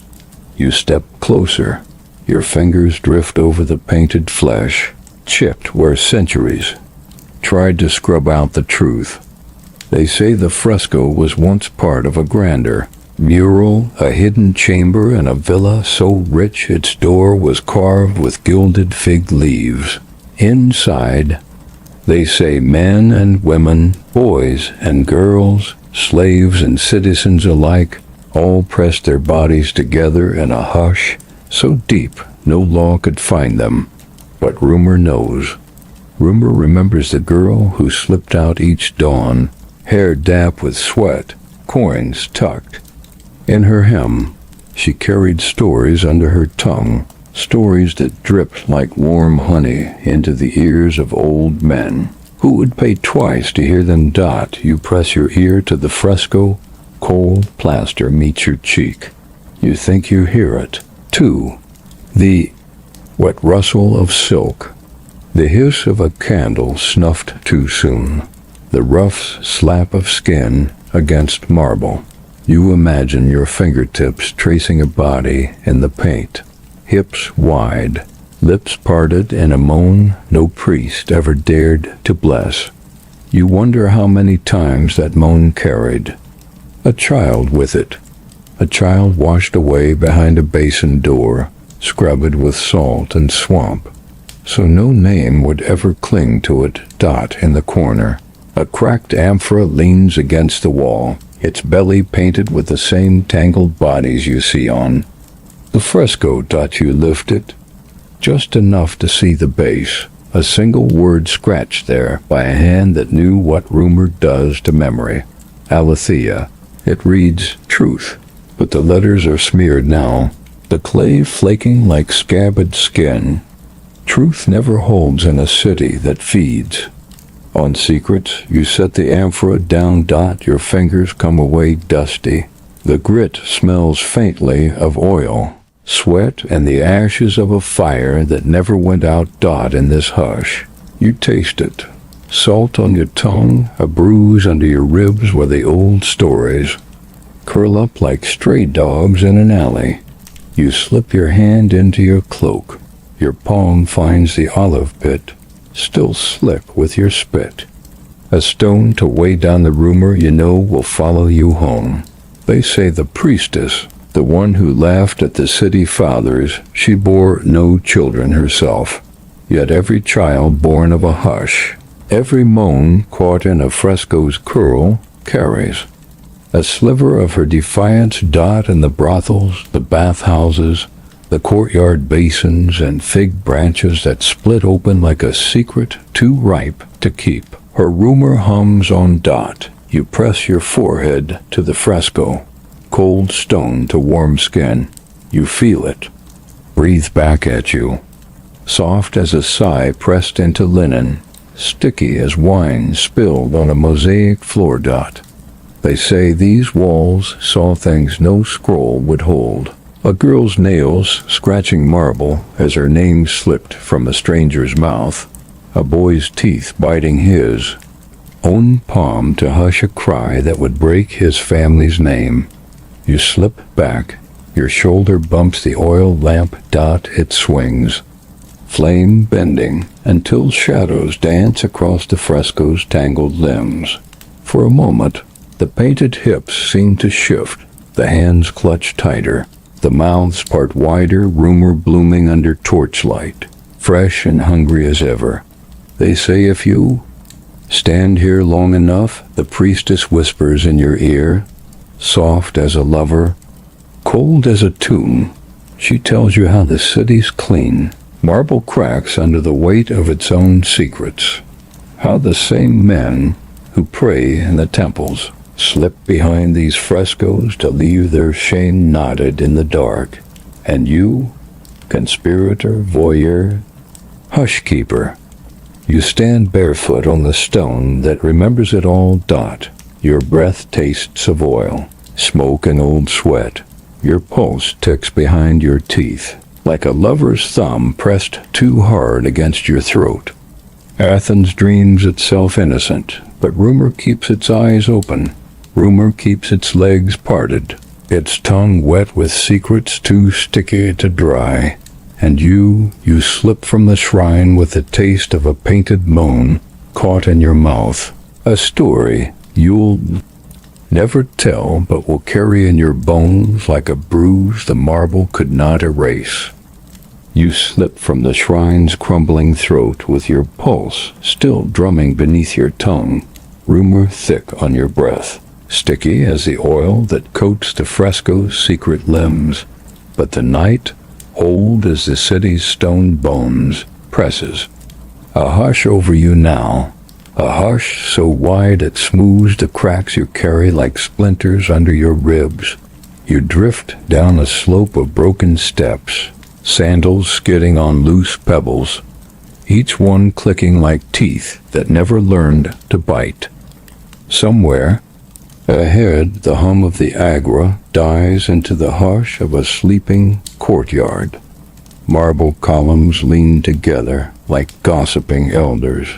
You step closer. Your fingers drift over the painted flesh, chipped where centuries tried to scrub out the truth. They say the fresco was once part of a grander mural, a hidden chamber in a villa so rich its door was carved with gilded fig leaves. Inside, they say men and women, boys and girls, slaves and citizens alike, all pressed their bodies together in a hush so deep no law could find them. But rumor knows. Rumor remembers the girl who slipped out each dawn, hair damp with sweat, coins tucked in her hem. She carried stories under her tongue, stories that dripped like warm honey into the ears of old men. Who would pay twice to hear them? You press your ear to the fresco, cold plaster meets your cheek. You think you hear it, too. The wet rustle of silk, the hiss of a candle snuffed too soon, the rough slap of skin against marble. You imagine your fingertips tracing a body in the paint, hips wide, lips parted in a moan no priest ever dared to bless. You wonder how many times that moan carried a child with it, a child washed away behind a basin door, scrubbed with salt and swamp, so no name would ever cling to it. In the corner, a cracked amphora leans against the wall, its belly painted with the same tangled bodies you see on the fresco. You lift it, just enough to see the base, a single word scratched there by a hand that knew what rumor does to memory. Aletheia. It reads truth, but the letters are smeared now, the clay flaking like scabbed skin. Truth never holds in a city that feeds on secrets. You set the amphora down. Your fingers come away dusty. The grit smells faintly of oil, sweat, and the ashes of a fire that never went out. In this hush, you taste it. Salt on your tongue, a bruise under your ribs where the old stories curl up like stray dogs in an alley. You slip your hand into your cloak. Your palm finds the olive pit, still slick with your spit. A stone to weigh down the rumor you know will follow you home. They say the priestess, the one who laughed at the city fathers, she bore no children herself. Yet every child born of a hush, every moan caught in a fresco's curl, carries a sliver of her defiance. In the brothels, the bathhouses, the courtyard basins and fig branches that split open like a secret too ripe to keep, her rumor hums on. You press your forehead to the fresco, cold stone to warm skin. You feel it breathe back at you, soft as a sigh pressed into linen, sticky as wine spilled on a mosaic floor. They say these walls saw things no scroll would hold. A girl's nails scratching marble as her name slipped from a stranger's mouth, a boy's teeth biting his own palm to hush a cry that would break his family's name. You slip back, your shoulder bumps the oil lamp. It swings, flame bending, until shadows dance across the fresco's tangled limbs. For a moment, the painted hips seem to shift, the hands clutch tighter, the mouths part wider, rumor blooming under torchlight, fresh and hungry as ever. They say if you stand here long enough, the priestess whispers in your ear, soft as a lover, cold as a tomb. She tells you how the city's clean, marble cracks under the weight of its own secrets, how the same men who pray in the temples slip behind these frescoes to leave their shame knotted in the dark. And you, conspirator, voyeur, hush-keeper, you stand barefoot on the stone that remembers it all. Your breath tastes of oil, smoke, and old sweat. Your pulse ticks behind your teeth, like a lover's thumb pressed too hard against your throat. Athens dreams itself innocent, but rumor keeps its eyes open. Rumor keeps its legs parted, its tongue wet with secrets too sticky to dry. And you slip from the shrine with the taste of a painted moon caught in your mouth. A story you'll never tell, but will carry in your bones like a bruise the marble could not erase. You slip from the shrine's crumbling throat with your pulse still drumming beneath your tongue, rumor thick on your breath, sticky as the oil that coats the fresco's secret limbs. But the night, old as the city's stone bones, presses a hush over you now, a hush so wide it smooths the cracks you carry like splinters under your ribs. You drift down a slope of broken steps, sandals skidding on loose pebbles, each one clicking like teeth that never learned to bite. Somewhere ahead, the hum of the Agra dies into the hush of a sleeping courtyard. Marble columns lean together like gossiping elders.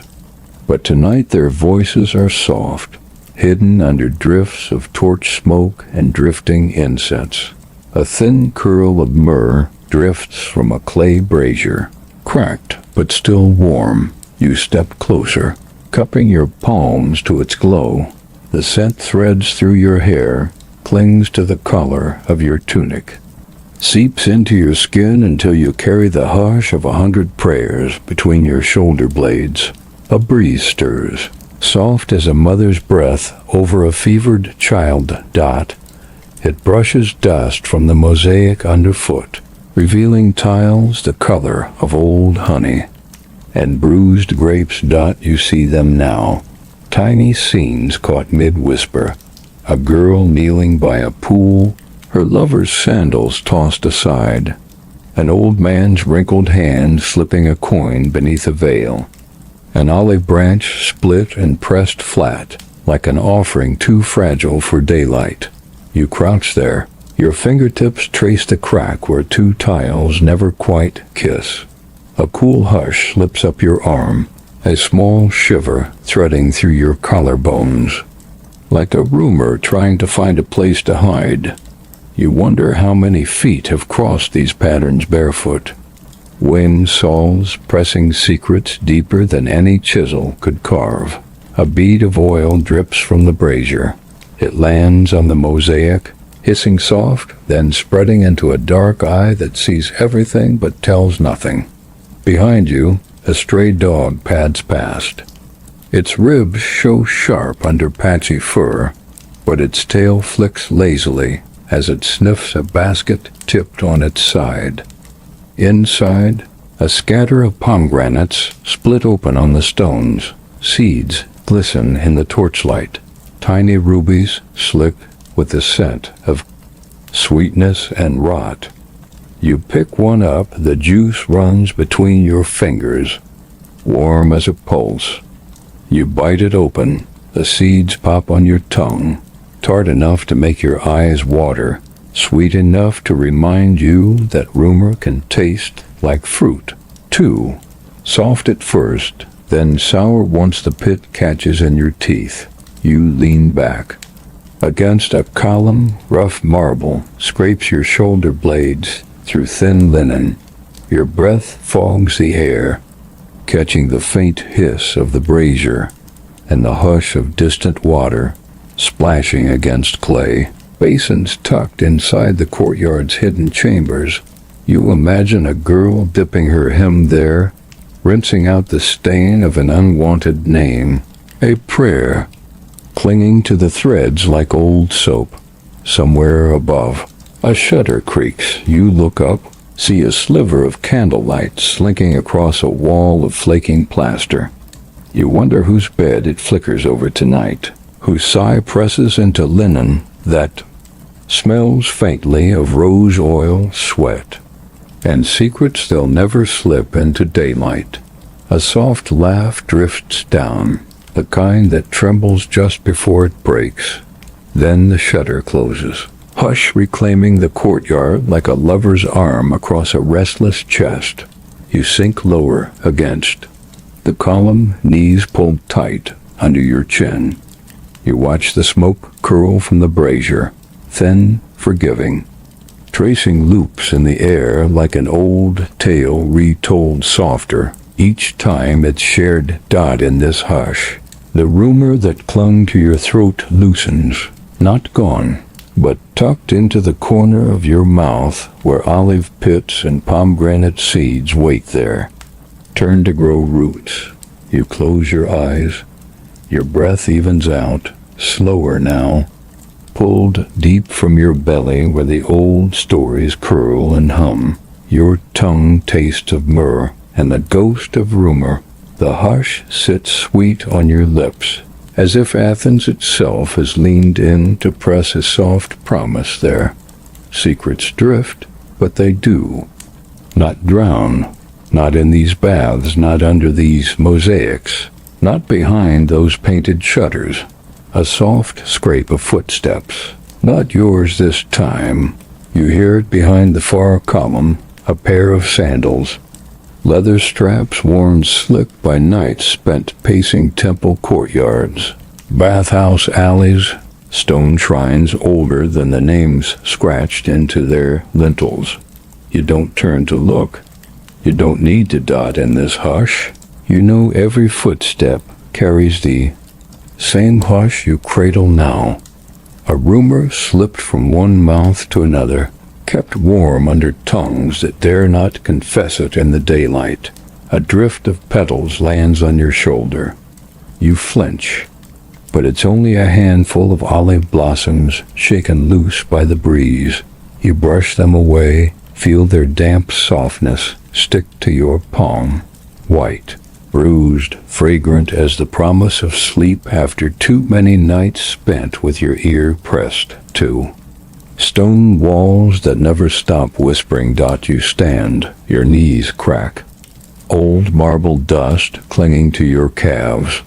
But tonight their voices are soft, hidden under drifts of torch smoke and drifting incense. A thin curl of myrrh drifts from a clay brazier, cracked but still warm. You step closer, cupping your palms to its glow. The scent threads through your hair, clings to the collar of your tunic, seeps into your skin until you carry the hush of 100 prayers between your shoulder blades. A breeze stirs, soft as a mother's breath over a fevered child. It brushes dust from the mosaic underfoot, revealing tiles the color of old honey. And bruised grapes. You see them now, tiny scenes caught mid-whisper. A girl kneeling by a pool, her lover's sandals tossed aside. An old man's wrinkled hand slipping a coin beneath a veil. An olive branch split and pressed flat, like an offering too fragile for daylight. You crouch there, your fingertips trace the crack where two tiles never quite kiss. A cool hush slips up your arm, a small shiver threading through your collarbones. Like a rumor trying to find a place to hide. You wonder how many feet have crossed these patterns barefoot. Wind saws pressing secrets deeper than any chisel could carve. A bead of oil drips from the brazier. It lands on the mosaic, hissing soft, then spreading into a dark eye that sees everything but tells nothing. Behind you, a stray dog pads past. Its ribs show sharp under patchy fur, but its tail flicks lazily as it sniffs a basket tipped on its side. Inside, a scatter of pomegranates split open on the stones. Seeds glisten in the torchlight. Tiny rubies slick with the scent of sweetness and rot. You pick one up, the juice runs between your fingers, warm as a pulse. You bite it open, the seeds pop on your tongue, tart enough to make your eyes water, sweet enough to remind you that rumor can taste like fruit, too. Soft at first, then sour once the pit catches in your teeth. You lean back. Against a column, rough marble scrapes your shoulder blades through thin linen. Your breath fogs the air, catching the faint hiss of the brazier and the hush of distant water splashing against clay. Basins tucked inside the courtyard's hidden chambers. You imagine a girl dipping her hem there, rinsing out the stain of an unwanted name, a prayer, clinging to the threads like old soap. Somewhere above, a shutter creaks. You look up, see a sliver of candlelight slinking across a wall of flaking plaster. You wonder whose bed it flickers over tonight, whose sigh presses into linen that smells faintly of rose oil, sweat, and secrets they'll never slip into daylight. A soft laugh drifts down, the kind that trembles just before it breaks. Then the shutter closes. Hush reclaiming the courtyard like a lover's arm across a restless chest. You sink lower against the column, knees pulled tight under your chin. You watch the smoke curl from the brazier, thin, forgiving, tracing loops in the air like an old tale retold softer each time its shared dot in this hush. The rumor that clung to your throat loosens, not gone, but tucked into the corner of your mouth where olive pits and pomegranate seeds wait there, turn to grow roots. You close your eyes. Your breath evens out, slower now, pulled deep from your belly where the old stories curl and hum. Your tongue tastes of myrrh and the ghost of rumor. The hush sits sweet on your lips, as if Athens itself has leaned in to press a soft promise there. Secrets drift, but they do. Not drown, not in these baths, not under these mosaics, not behind those painted shutters. A soft scrape of footsteps, not yours this time. You hear it behind the far column, a pair of sandals, leather straps worn slick by nights spent pacing temple courtyards, bathhouse alleys, stone shrines older than the names scratched into their lintels. You don't turn to look. You don't need to dot in this hush. You know every footstep carries the same hush you cradle now. A rumor slipped from one mouth to another, kept warm under tongues that dare not confess it in the daylight. A drift of petals lands on your shoulder. You flinch, but it's only a handful of olive blossoms shaken loose by the breeze. You brush them away, feel their damp softness stick to your palm. White, bruised, fragrant as the promise of sleep after too many nights spent with your ear pressed to stone walls that never stop whispering. You stand, your knees crack. Old marble dust clinging to your calves.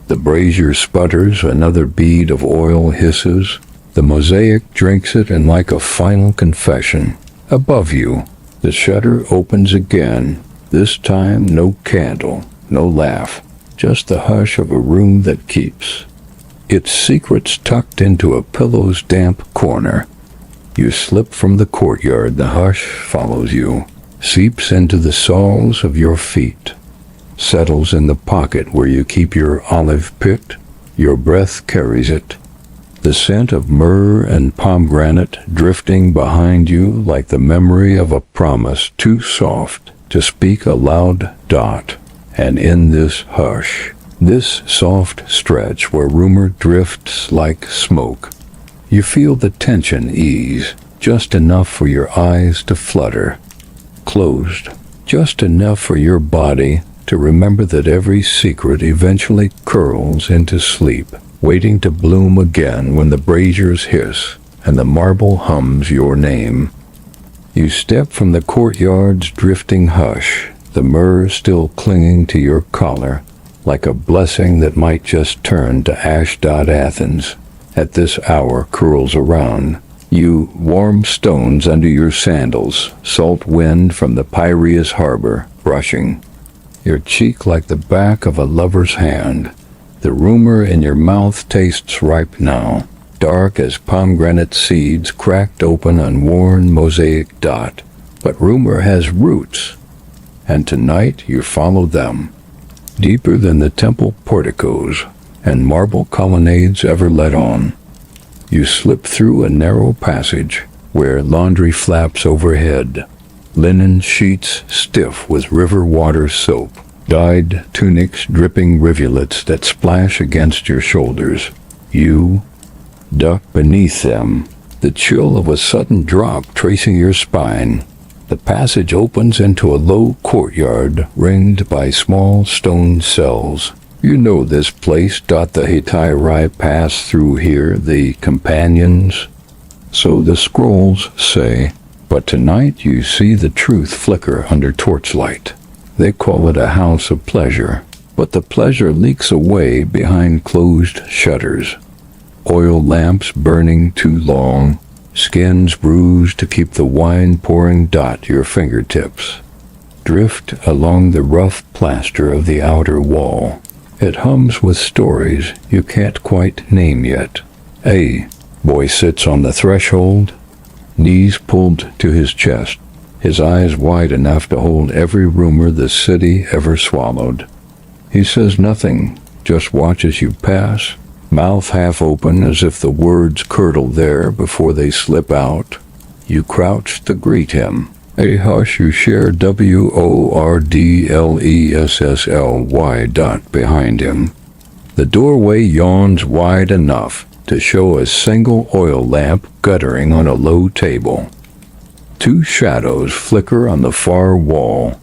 The brazier sputters, another bead of oil hisses. The mosaic drinks it, and like a final confession, above you, the shutter opens again. This time no candle, no laugh, just the hush of a room that keeps its secrets tucked into a pillow's damp corner. You slip from the courtyard, the hush follows you, seeps into the soles of your feet, settles in the pocket where you keep your olive pit. Your breath carries it, the scent of myrrh and pomegranate drifting behind you like the memory of a promise too soft to speak aloud. And in this hush, this soft stretch where rumor drifts like smoke, you feel the tension ease, just enough for your eyes to flutter, closed, just enough for your body to remember that every secret eventually curls into sleep, waiting to bloom again when the braziers hiss and the marble hums your name. You step from the courtyard's drifting hush, the myrrh still clinging to your collar, like a blessing that might just turn to ash. Athens, at this hour, curls around you, warm stones under your sandals, salt wind from the Piraeus harbor brushing your cheek like the back of a lover's hand. The rumor in your mouth tastes ripe now, dark as pomegranate seeds cracked open on worn mosaic. But rumor has roots, and tonight you follow them, deeper than the temple porticos and marble colonnades ever let on. You slip through a narrow passage where laundry flaps overhead, linen sheets stiff with river water soap, dyed tunics dripping rivulets that splash against your shoulders. You duck beneath them, the chill of a sudden drop tracing your spine. The passage opens into a low courtyard ringed by small stone cells. You know this place. The Hittai pass through here, the companions. So the scrolls say, but tonight you see the truth flicker under torchlight. They call it a house of pleasure, but the pleasure leaks away behind closed shutters. Oil lamps burning too long, skins bruised to keep the wine pouring dot your fingertips. Drift along the rough plaster of the outer wall. It hums with stories you can't quite name yet. A boy sits on the threshold, knees pulled to his chest, his eyes wide enough to hold every rumor the city ever swallowed. He says nothing, just watches you pass, mouth half open as if the words curdle there before they slip out. You crouch to greet him. A hush you share WORDLESSLY dot behind him. The doorway yawns wide enough to show a single oil lamp guttering on a low table. Two shadows flicker on the far wall,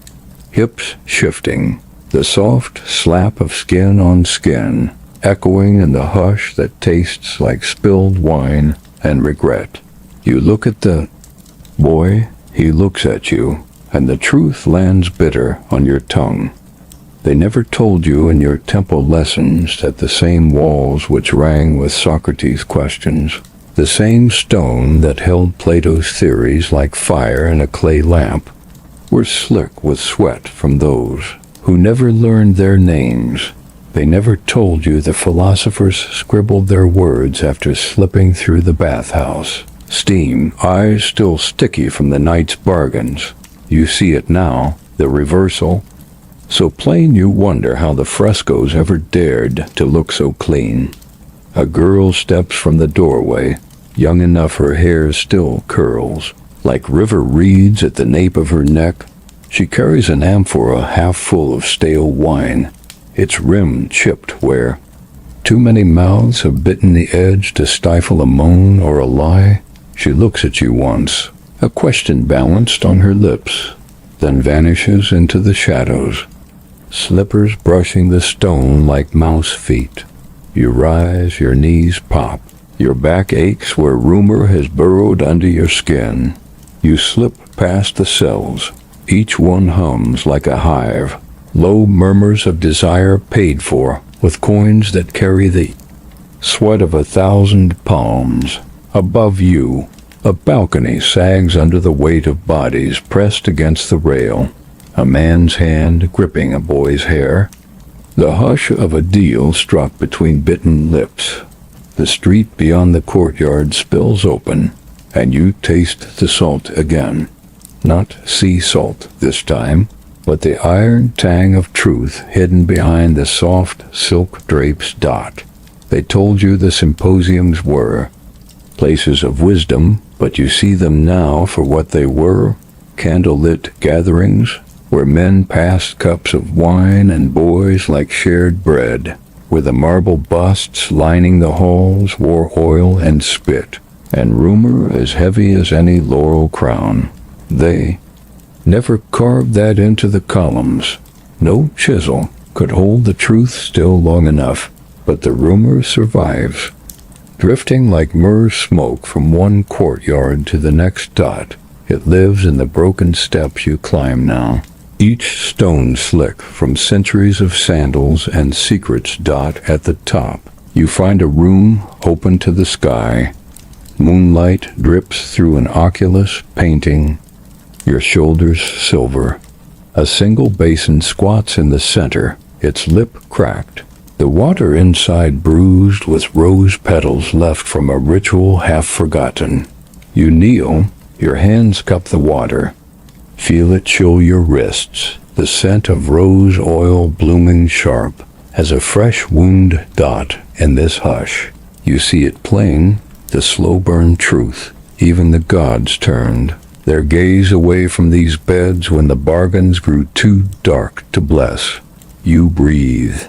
hips shifting, the soft slap of skin on skin, echoing in the hush that tastes like spilled wine and regret. You look at the boy, he looks at you, and the truth lands bitter on your tongue. They never told you in your temple lessons that the same walls which rang with Socrates' questions, the same stone that held Plato's theories like fire in a clay lamp, were slick with sweat from those who never learned their names. They never told you the philosophers scribbled their words after slipping through the bathhouse. Steam, eyes still sticky from the night's bargains. You see it now, the reversal. So plain you wonder how the frescoes ever dared to look so clean. A girl steps from the doorway, young enough her hair still curls. Like river reeds at the nape of her neck, she carries an amphora half full of stale wine, its rim chipped where too many mouths have bitten the edge to stifle a moan or a lie. She looks at you once, a question balanced on her lips, then vanishes into the shadows, slippers brushing the stone like mouse feet. You rise, your knees pop, your back aches where rumor has burrowed under your skin. You slip past the cells, each one hums like a hive, low murmurs of desire paid for with coins that carry the sweat of 1,000 palms. Above you, a balcony sags under the weight of bodies pressed against the rail, a man's hand gripping a boy's hair. The hush of a deal struck between bitten lips. The street beyond the courtyard spills open, and you taste the salt again. Not sea salt this time, but the iron tang of truth hidden behind the soft silk drapes dot. They told you the symposiums were places of wisdom, but you see them now for what they were, candlelit gatherings where men passed cups of wine and boys like shared bread, where the marble busts lining the halls wore oil and spit, and rumor as heavy as any laurel crown. They never carved that into the columns. No chisel could hold the truth still long enough, but the rumor survives, drifting like myrrh smoke from one courtyard to the next dot. It lives in the broken steps you climb now, each stone slick from centuries of sandals and secrets dot at the top. You find a room open to the sky. Moonlight drips through an oculus painting, your shoulders silver. A single basin squats in the center, its lip cracked, the water inside bruised with rose petals left from a ritual half forgotten. You kneel, your hands cup the water. Feel it chill your wrists, the scent of rose oil blooming sharp as a fresh wound dot in this hush. You see it plain, the slow burn truth. Even the gods turned their gaze away from these beds when the bargains grew too dark to bless. You breathe.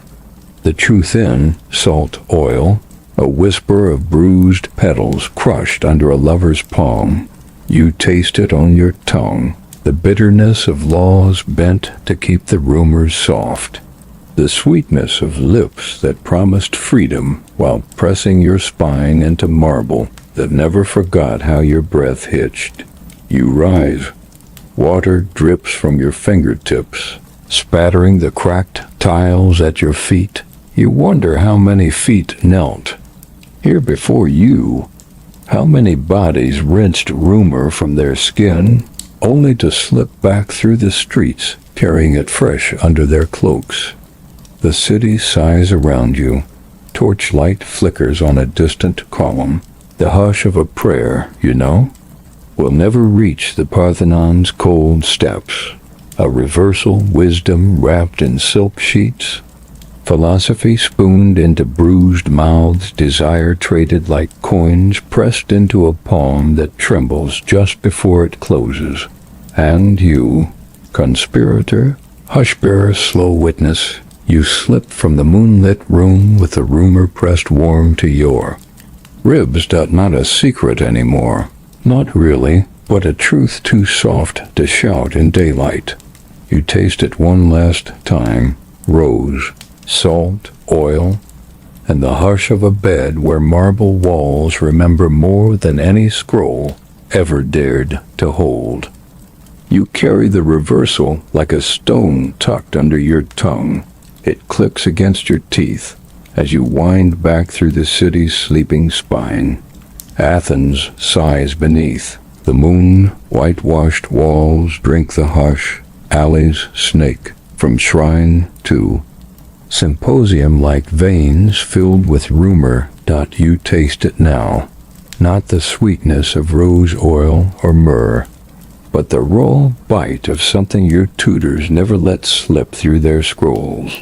The truth in, salt oil, a whisper of bruised petals crushed under a lover's palm. You taste it on your tongue, the bitterness of laws bent to keep the rumors soft. The sweetness of lips that promised freedom while pressing your spine into marble that never forgot how your breath hitched. You rise. Water drips from your fingertips, spattering the cracked tiles at your feet. You wonder how many feet knelt here before you, how many bodies rinsed rumor from their skin, only to slip back through the streets, carrying it fresh under their cloaks. The city sighs around you. Torchlight flickers on a distant column. The hush of a prayer, you know, will never reach the Parthenon's cold steps. A reversal wisdom wrapped in silk sheets. Philosophy spooned into bruised mouths, desire traded like coins pressed into a palm that trembles just before it closes. And you, conspirator, hush-bearer, slow witness, you slip from the moonlit room with the rumor pressed warm to your ribs. Not a secret anymore. Not really, but a truth too soft to shout in daylight. You taste it one last time. Rose, salt, oil, and the hush of a bed where marble walls remember more than any scroll ever dared to hold. You carry the reversal like a stone tucked under your tongue. It clicks against your teeth as you wind back through the city's sleeping spine. Athens sighs beneath. The moon, whitewashed walls drink the hush. Alleys snake from shrine to symposium like veins filled with rumor. You taste it now. Not the sweetness of rose oil or myrrh, but the raw bite of something your tutors never let slip through their scrolls.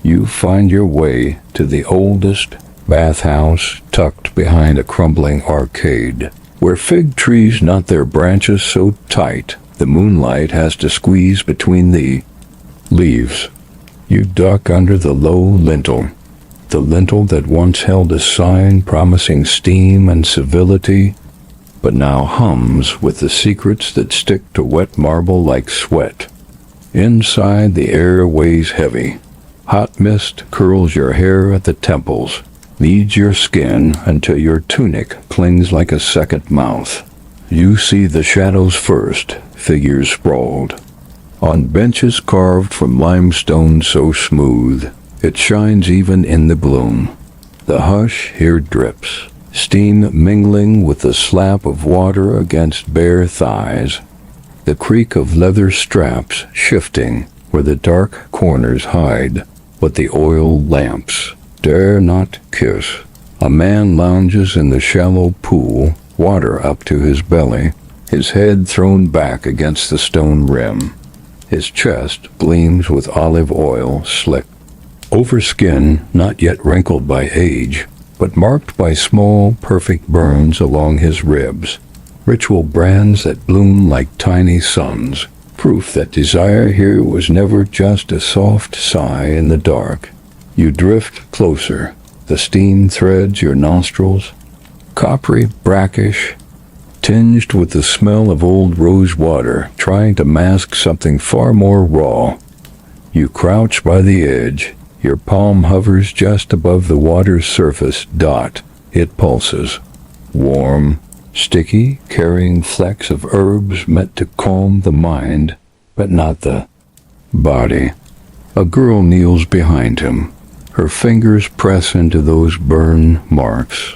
You find your way to the oldest bathhouse tucked behind a crumbling arcade, where fig trees knot their branches so tight the moonlight has to squeeze between the leaves. You duck under the low lintel, the lintel that once held a sign promising steam and civility, but now hums with the secrets that stick to wet marble like sweat. Inside, the air weighs heavy. Hot mist curls your hair at the temples, kneads your skin until your tunic clings like a second mouth. You see the shadows first, figures sprawled on benches carved from limestone so smooth it shines even in the gloom. The hush here drips, steam mingling with the slap of water against bare thighs, the creak of leather straps shifting where the dark corners hide what the oil lamps dare not kiss. A man lounges in the shallow pool, water up to his belly, his head thrown back against the stone rim. His chest gleams with olive oil slick over skin not yet wrinkled by age, but marked by small, perfect burns along his ribs, ritual brands that bloom like tiny suns, proof that desire here was never just a soft sigh in the dark. You drift closer. The steam threads your nostrils, coppery, brackish, tinged with the smell of old rose water, trying to mask something far more raw. You crouch by the edge. Your palm hovers just above the water's surface. It pulses. Warm, sticky, carrying flecks of herbs meant to calm the mind, but not the body. A girl kneels behind him. Her fingers press into those burn marks,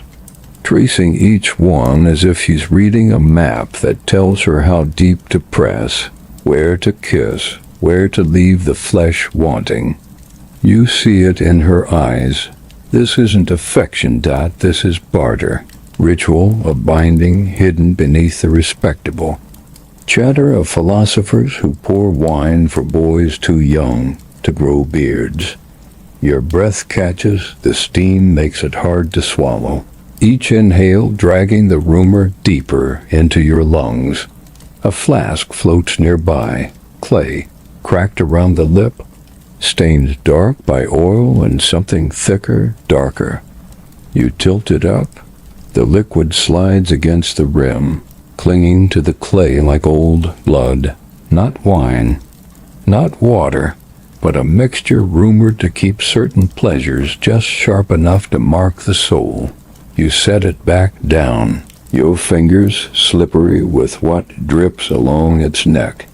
tracing each one as if she's reading a map that tells her how deep to press, where to kiss, where to leave the flesh wanting. You see it in her eyes. This isn't affection. This is barter. Ritual, a binding hidden beneath the respectable. Chatter of philosophers who pour wine for boys too young to grow beards. Your breath catches, the steam makes it hard to swallow. Each inhale dragging the rumor deeper into your lungs. A flask floats nearby, clay, cracked around the lip, stained dark by oil and something thicker, darker. You tilt it up. The liquid slides against the rim, clinging to the clay like old blood. Not wine, not water, but a mixture rumored to keep certain pleasures just sharp enough to mark the soul. You set it back down, your fingers slippery with what drips along its neck.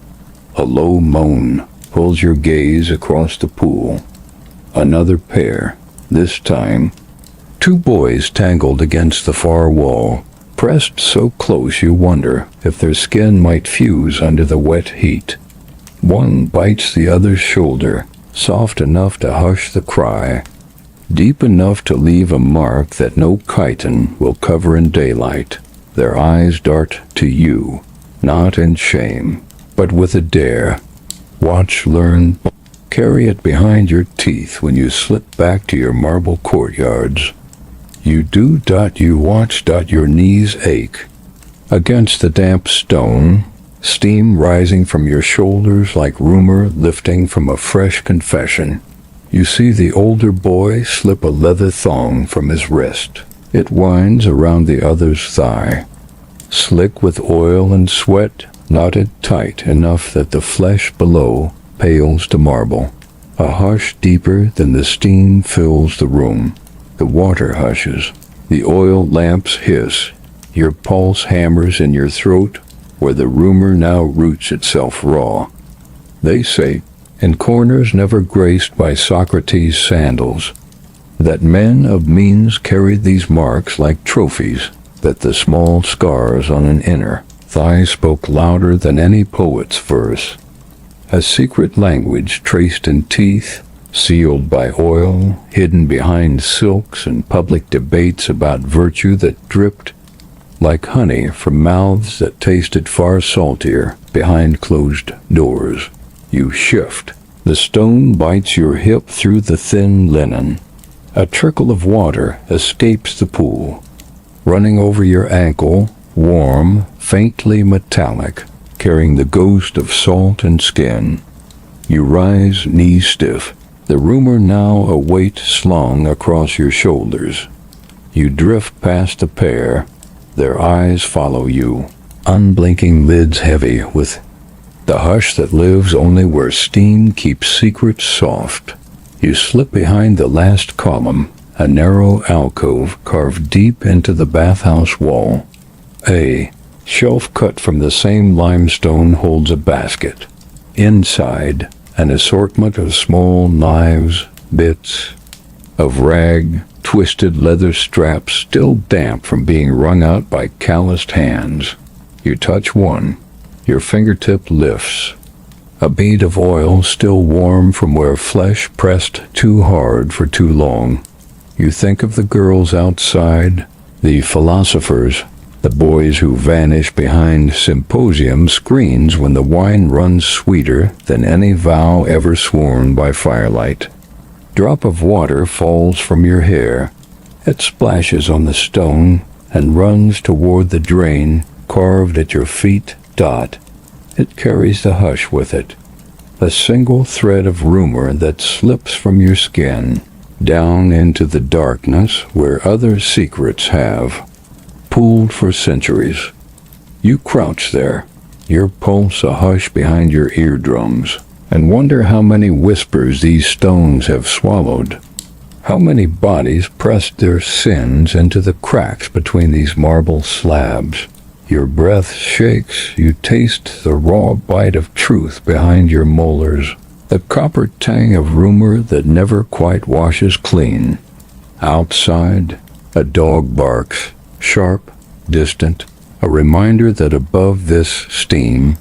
A low moan pulls your gaze across the pool. Another pair, this time. Two boys tangled against the far wall, pressed so close you wonder if their skin might fuse under the wet heat. One bites the other's shoulder, soft enough to hush the cry, deep enough to leave a mark that no chitin will cover in daylight. Their eyes dart to you, not in shame, but with a dare. Watch, learn, carry it behind your teeth when you slip back to your marble courtyards. You do. You watch. Your knees ache. Against the damp stone, steam rising from your shoulders like rumor lifting from a fresh confession. You see the older boy slip a leather thong from his wrist. It winds around the other's thigh. Slick with oil and sweat, knotted tight enough that the flesh below pales to marble. A hush deeper than the steam fills the room. The water hushes. The oil lamps hiss. Your pulse hammers in your throat where the rumor now roots itself raw. They say, in corners never graced by Socrates' sandals, that men of means carried these marks like trophies, that the small scars on an inner thigh spoke louder than any poet's verse. A secret language traced in teeth, sealed by oil, hidden behind silks and public debates about virtue that dripped like honey from mouths that tasted far saltier behind closed doors. You shift. The stone bites your hip through the thin linen. A trickle of water escapes the pool, running over your ankle, warm, faintly metallic, carrying the ghost of salt and skin. You rise, knees stiff, the rumor now a weight slung across your shoulders. You drift past the pair. Their eyes follow you, unblinking lids heavy with the hush that lives only where steam keeps secrets soft. You slip behind the last column, a narrow alcove carved deep into the bathhouse wall. A shelf cut from the same limestone holds a basket. Inside, an assortment of small knives, bits of rag, twisted leather straps still damp from being wrung out by calloused hands. You touch one. Your fingertip lifts. A bead of oil still warm from where flesh pressed too hard for too long. You think of the girls outside, the philosophers, the boys who vanish behind symposium screens when the wine runs sweeter than any vow ever sworn by firelight. Drop of water falls from your hair. It splashes on the stone and runs toward the drain carved at your feet. It carries the hush with it. A single thread of rumor that slips from your skin down into the darkness where other secrets have pooled for centuries. You crouch there, your pulse a hush behind your eardrums, and wonder how many whispers these stones have swallowed. How many bodies pressed their sins into the cracks between these marble slabs. Your breath shakes, you taste the raw bite of truth behind your molars, the copper tang of rumor that never quite washes clean. Outside, a dog barks, sharp, distant, a reminder that above this steam,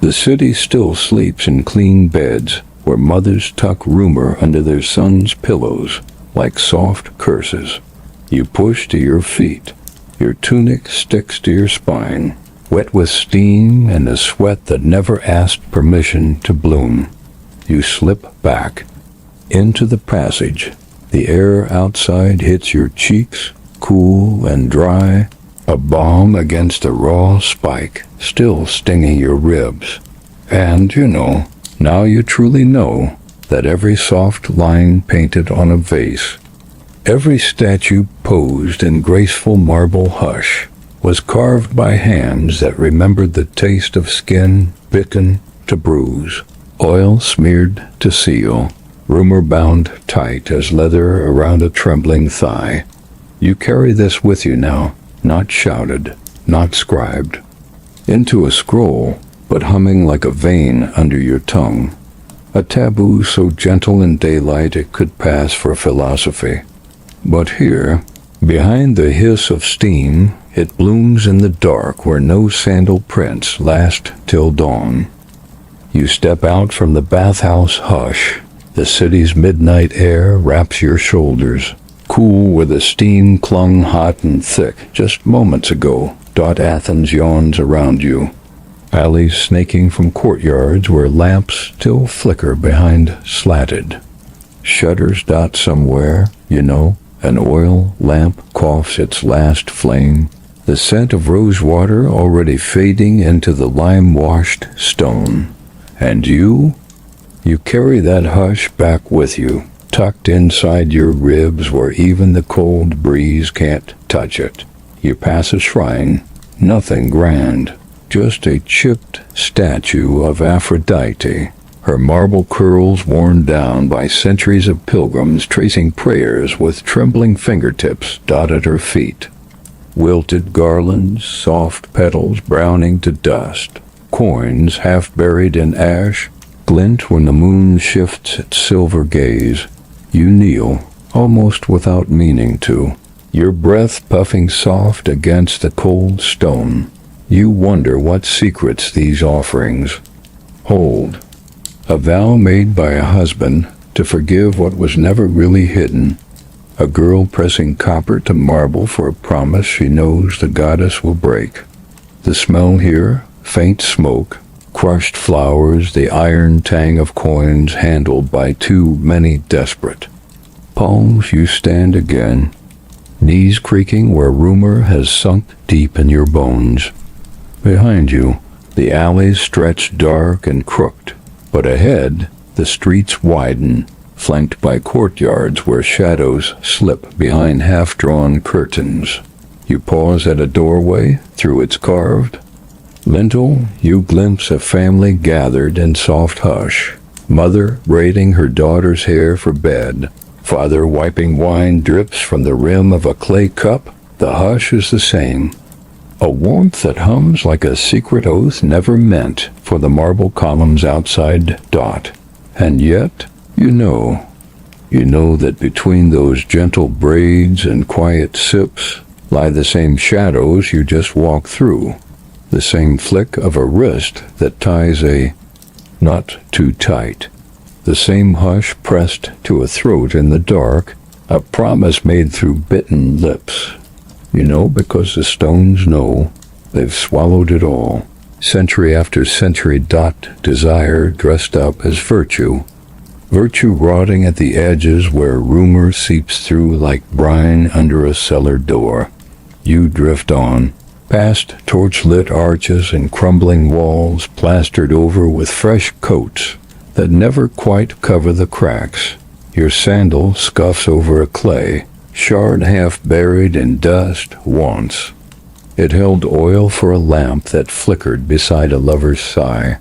the city still sleeps in clean beds where mothers tuck rumor under their sons' pillows like soft curses. You push to your feet. Your tunic sticks to your spine, wet with steam and a sweat that never asked permission to bloom. You slip back into the passage. The air outside hits your cheeks, cool and dry, a balm against a raw spike, still stinging your ribs. And, now you truly know that every soft line painted on a vase, every statue posed in graceful marble hush, was carved by hands that remembered the taste of skin bitten to bruise. oil smeared to seal, rumor bound tight as leather around a trembling thigh. You carry this with you now, not shouted, not scribed, into a scroll, but humming like a vein under your tongue. A taboo so gentle in daylight it could pass for philosophy. But here, behind the hiss of steam, it blooms in the dark where no sandal prints last till dawn. You step out from the bathhouse hush. The city's midnight air wraps your shoulders, cool where the steam clung hot and thick just moments ago. Athens yawns around you. Alleys snaking from courtyards where lamps still flicker behind slatted shutters. Somewhere, an oil lamp coughs its last flame, the scent of rose water already fading into the lime-washed stone. And you carry that hush back with you, tucked inside your ribs where even the cold breeze can't touch it. You pass a shrine, nothing grand, just a chipped statue of Aphrodite, her marble curls worn down by centuries of pilgrims tracing prayers with trembling fingertips at her feet. Wilted garlands, soft petals browning to dust, coins half buried in ash, glint when the moon shifts its silver gaze. You kneel, almost without meaning to, your breath puffing soft against the cold stone. You wonder what secrets these offerings hold. A vow made by a husband to forgive what was never really hidden. A girl pressing copper to marble for a promise she knows the goddess will break. The smell here, faint smoke, crushed flowers, the iron tang of coins handled by too many desperate palms. You stand again, knees creaking where rumor has sunk deep in your bones. Behind you, the alleys stretch dark and crooked, but ahead, the streets widen, flanked by courtyards where shadows slip behind half-drawn curtains. You pause at a doorway. Through its carved lintel, you glimpse a family gathered in soft hush. Mother braiding her daughter's hair for bed. Father wiping wine drips from the rim of a clay cup. The hush is the same. A warmth that hums like a secret oath never meant for the marble columns outside. And yet, you know that between those gentle braids and quiet sips lie the same shadows you just walked through, the same flick of a wrist that ties a knot too tight, the same hush pressed to a throat in the dark, a promise made through bitten lips. Because the stones know they've swallowed it all. Century after century. Desire dressed up as virtue. Virtue rotting at the edges where rumor seeps through like brine under a cellar door. You drift on, past torch-lit arches and crumbling walls plastered over with fresh coats that never quite cover the cracks. Your sandal scuffs over a clay shard half buried in dust once. It held oil for a lamp that flickered beside a lover's sigh.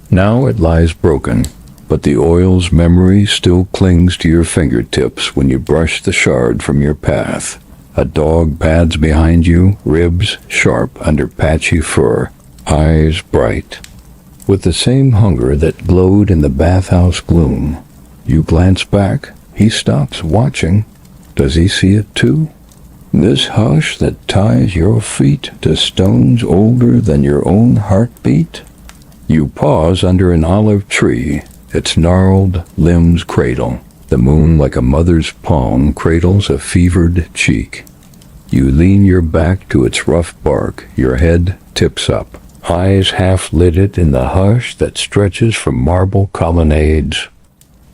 Now it lies broken, but the oil's memory still clings to your fingertips when you brush the shard from your path. A dog pads behind you, ribs sharp under patchy fur, eyes bright, with the same hunger that glowed in the bathhouse gloom. You glance back. He stops watching. Does he see it too? This hush that ties your feet to stones older than your own heartbeat? You pause under an olive tree, its gnarled limbs cradle. The moon like a mother's palm cradles a fevered cheek. You lean your back to its rough bark, your head tips up, eyes half-lidded in the hush that stretches from marble colonnades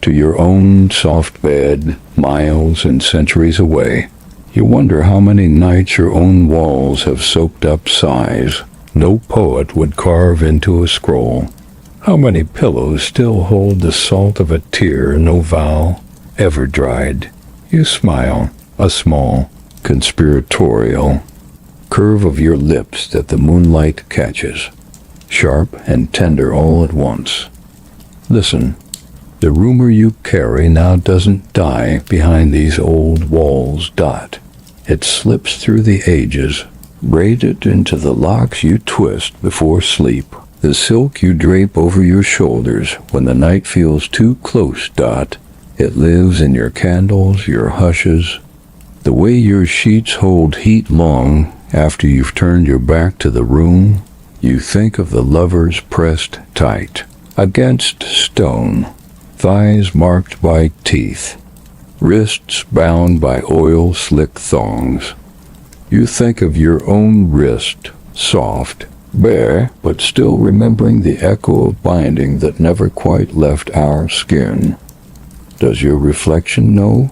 to your own soft bed, miles and centuries away. You wonder how many nights your own walls have soaked up sighs no poet would carve into a scroll. How many pillows still hold the salt of a tear no vow ever dried. You smile, a small, conspiratorial curve of your lips that the moonlight catches, sharp and tender all at once. Listen, the rumor you carry now doesn't die behind these old walls. It slips through the ages, braided into the locks you twist before sleep, the silk you drape over your shoulders when the night feels too close. It lives in your candles, your hushes, the way your sheets hold heat long after you've turned your back to the room. You think of the lovers pressed tight against stone, thighs marked by teeth, wrists bound by oil-slick thongs. You think of your own wrist, soft, bare, but still remembering the echo of binding that never quite left our skin. Does your reflection know?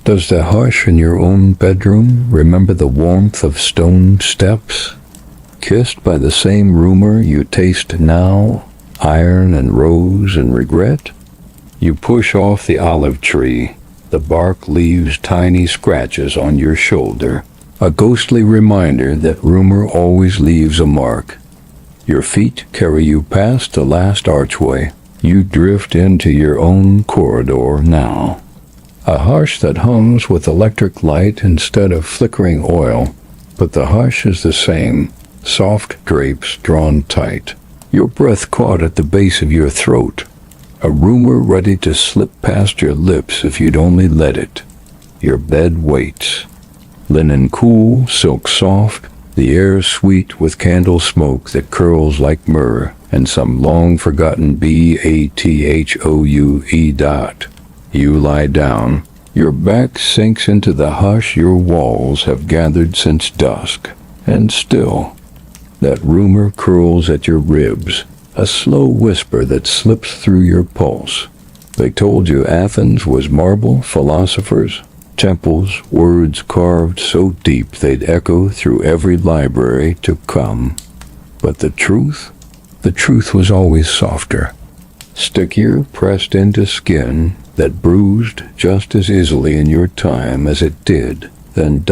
Does the hush in your own bedroom remember the warmth of stone steps? Kissed by the same rumor you taste now, iron and rose and regret? You push off the olive tree. The bark leaves tiny scratches on your shoulder, a ghostly reminder that rumor always leaves a mark. Your feet carry you past the last archway. You drift into your own corridor now. A hush that hums with electric light instead of flickering oil, but the hush is the same, soft drapes drawn tight, your breath caught at the base of your throat, a rumor ready to slip past your lips if you'd only let it. Your bed waits. Linen cool, silk soft, the air sweet with candle smoke that curls like myrrh and some long-forgotten bathhoue. You lie down. Your back sinks into the hush your walls have gathered since dusk, and still, that rumor curls at your ribs, a slow whisper that slips through your pulse. They told you Athens was marble, philosophers, temples, words carved so deep they'd echo through every library to come. But the truth was always softer, stickier, pressed into skin that bruised just as easily in your time as it did then.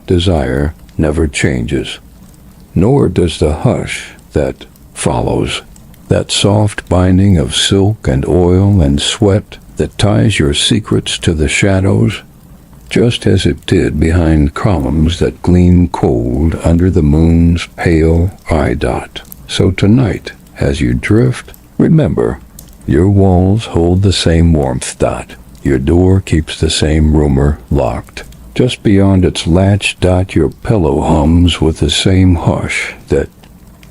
Desire never changes, nor does the hush that follows, that soft binding of silk and oil and sweat that ties your secrets to the shadows, just as it did behind columns that gleam cold under the moon's pale eye. So tonight, as you drift, remember, your walls hold the same warmth. Your door keeps the same rumor locked. Just beyond its latch. Your pillow hums with the same hush that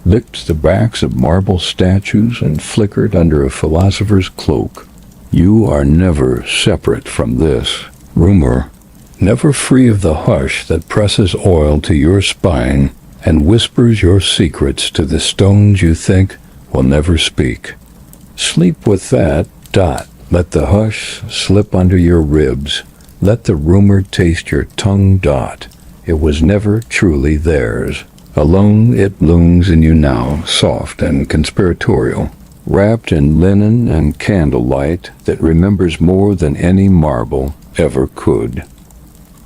licked the backs of marble statues and flickered under a philosopher's cloak. You are never separate from this rumor, never free of the hush that presses oil to your spine and whispers your secrets to the stones you think will never speak. Sleep with that. Let the hush slip under your ribs. Let the rumor taste your tongue. It was never truly theirs. Alone it blooms in you now, soft and conspiratorial, wrapped in linen and candlelight that remembers more than any marble ever could.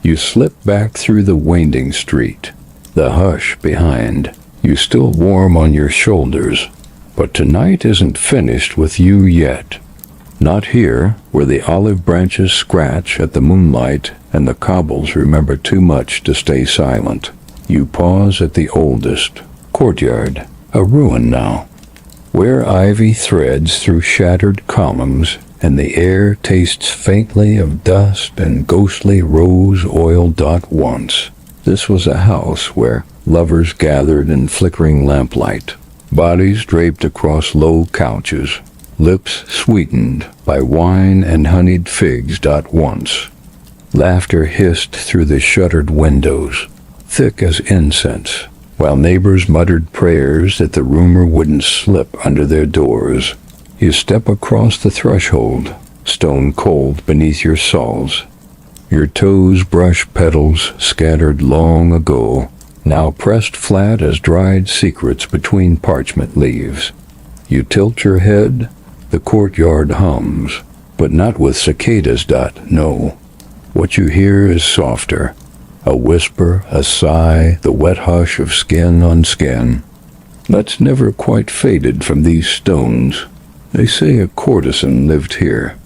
You slip back through the winding street, the hush behind, you still warm on your shoulders. But tonight isn't finished with you yet. Not here, where the olive branches scratch at the moonlight and the cobbles remember too much to stay silent. You pause at the oldest courtyard, a ruin now, where ivy threads through shattered columns and the air tastes faintly of dust and ghostly rose oil. Once, this was a house where lovers gathered in flickering lamplight, bodies draped across low couches, lips sweetened by wine and honeyed figs. Once, laughter hissed through the shuttered windows, thick as incense, while neighbors muttered prayers that the rumor wouldn't slip under their doors. You step across the threshold, stone cold beneath your soles. Your toes brush petals scattered long ago, now pressed flat as dried secrets between parchment leaves. You tilt your head, the courtyard hums, but not with cicadas. No, what you hear is softer, a whisper, a sigh, the wet hush of skin on skin. That's never quite faded from these stones. They say a courtesan lived here,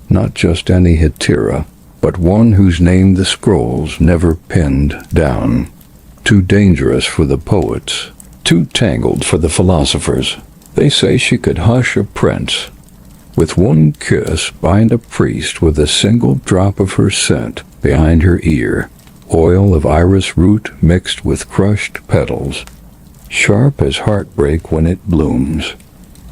not just any hetera, but one whose name the scrolls never pinned down. Too dangerous for the poets, too tangled for the philosophers. They say she could hush a prince. With one kiss, bind a priest with a single drop of her scent behind her ear, oil of iris root mixed with crushed petals, sharp as heartbreak when it blooms.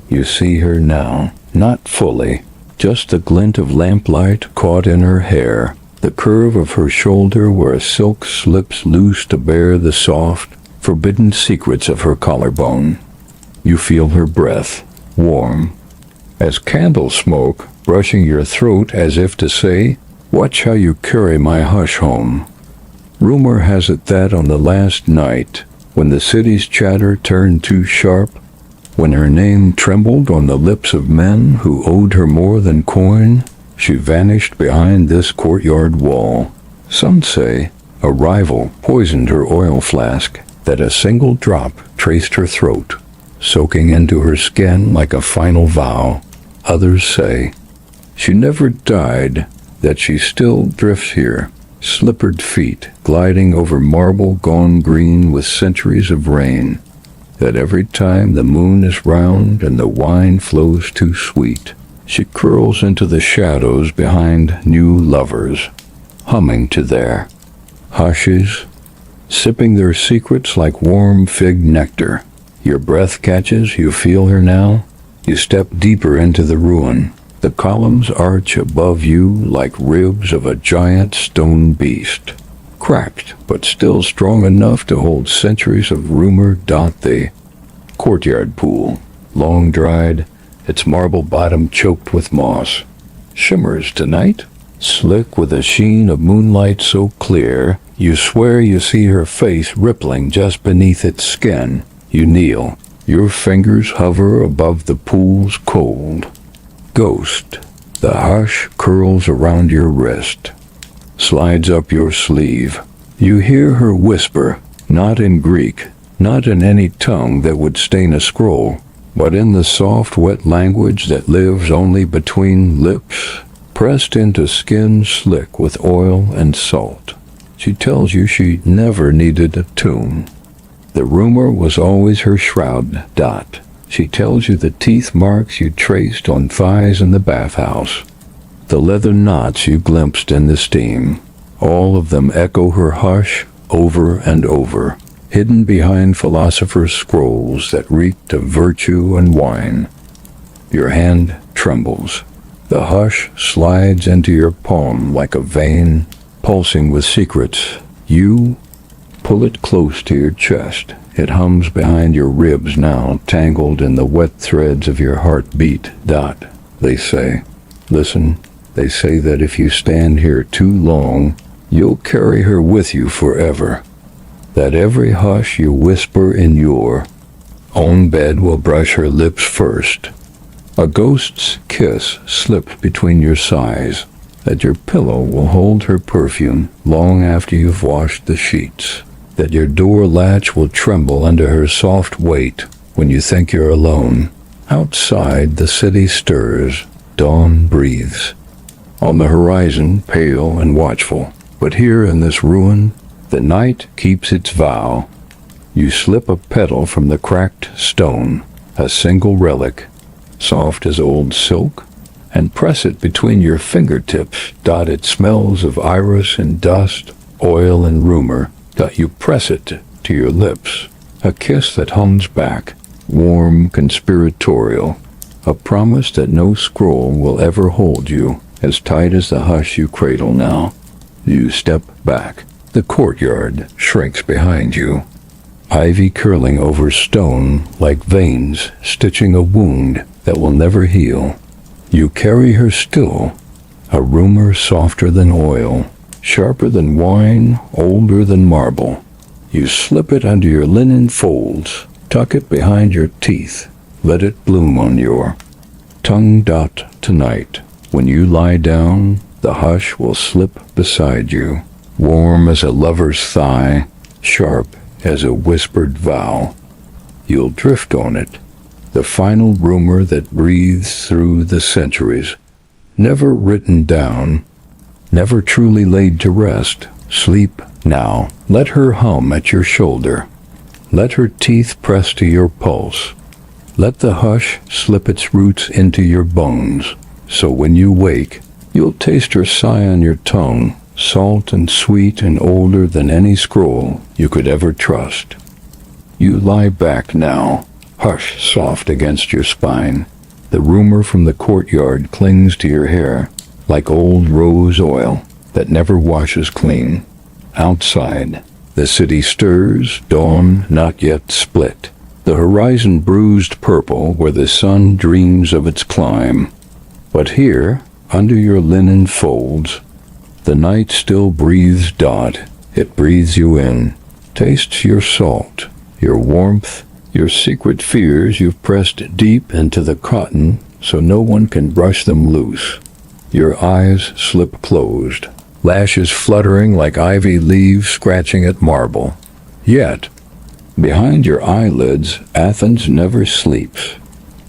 You see her now, not fully, just the glint of lamplight caught in her hair, the curve of her shoulder where a silk slips loose to bare the soft, forbidden secrets of her collarbone. You feel her breath, warm, as candle smoke, brushing your throat as if to say, "Watch how you carry my hush home." Rumor has it that on the last night, when the city's chatter turned too sharp, when her name trembled on the lips of men who owed her more than coin, she vanished behind this courtyard wall. Some say a rival poisoned her oil flask, that a single drop traced her throat, soaking into her skin like a final vow. Others say she never died, that she still drifts here, slippered feet gliding over marble gone green with centuries of rain, that every time the moon is round and the wine flows too sweet, she curls into the shadows behind new lovers, humming to their hushes, sipping their secrets like warm fig nectar. Your breath catches, you feel her now. You step deeper into the ruin. The columns arch above you like ribs of a giant stone beast, cracked but still strong enough to hold centuries of rumor. The courtyard pool, long dried, its marble bottom choked with moss, shimmers tonight, slick with a sheen of moonlight so clear, you swear you see her face rippling just beneath its skin. You kneel. Your fingers hover above the pool's cold. Ghost. The hush curls around your wrist, slides up your sleeve. You hear her whisper, not in Greek, not in any tongue that would stain a scroll, but in the soft, wet language that lives only between lips, pressed into skin slick with oil and salt. She tells you she never needed a tomb. The rumor was always her shroud. She tells you the teeth marks you traced on thighs in the bathhouse, the leather knots you glimpsed in the steam. All of them echo her hush over and over, hidden behind philosophers' scrolls that reeked of virtue and wine. Your hand trembles. The hush slides into your palm like a vein, pulsing with secrets. You pull it close to your chest. It hums behind your ribs now, tangled in the wet threads of your heartbeat. They say, listen, they say that if you stand here too long, you'll carry her with you forever. That every hush you whisper in your own bed will brush her lips first. A ghost's kiss slips between your sighs, that your pillow will hold her perfume long after you've washed the sheets, that your door latch will tremble under her soft weight when you think you're alone. Outside, the city stirs, dawn breathes. On the horizon, pale and watchful, but here in this ruin, the night keeps its vow. You slip a petal from the cracked stone, a single relic, soft as old silk, and press it between your fingertips. It smells of iris and dust, oil and rumor. You press it to your lips, a kiss that hums back, warm, conspiratorial, a promise that no scroll will ever hold you as tight as the hush you cradle now. You step back. The courtyard shrinks behind you, ivy curling over stone like veins stitching a wound that will never heal. You carry her still, a rumor softer than oil, sharper than wine, older than marble. You slip it under your linen folds, tuck it behind your teeth, let it bloom on your tongue. Tonight, when you lie down, the hush will slip beside you, warm as a lover's thigh, sharp as a whispered vow. You'll drift on it, the final rumor that breathes through the centuries. Never written down, never truly laid to rest. Sleep now. Let her hum at your shoulder. Let her teeth press to your pulse. Let the hush slip its roots into your bones, so when you wake, you'll taste her sigh on your tongue, salt and sweet and older than any scroll you could ever trust. You lie back now, hush soft against your spine. The rumor from the courtyard clings to your hair, like old rose oil that never washes clean. Outside, the city stirs, dawn not yet split. The horizon bruised purple where the sun dreams of its climb. But here, under your linen folds, the night still breathes. It breathes you in, tastes your salt, your warmth, your secret fears you've pressed deep into the cotton so no one can brush them loose. Your eyes slip closed, lashes fluttering like ivy leaves scratching at marble. Yet, behind your eyelids, Athens never sleeps.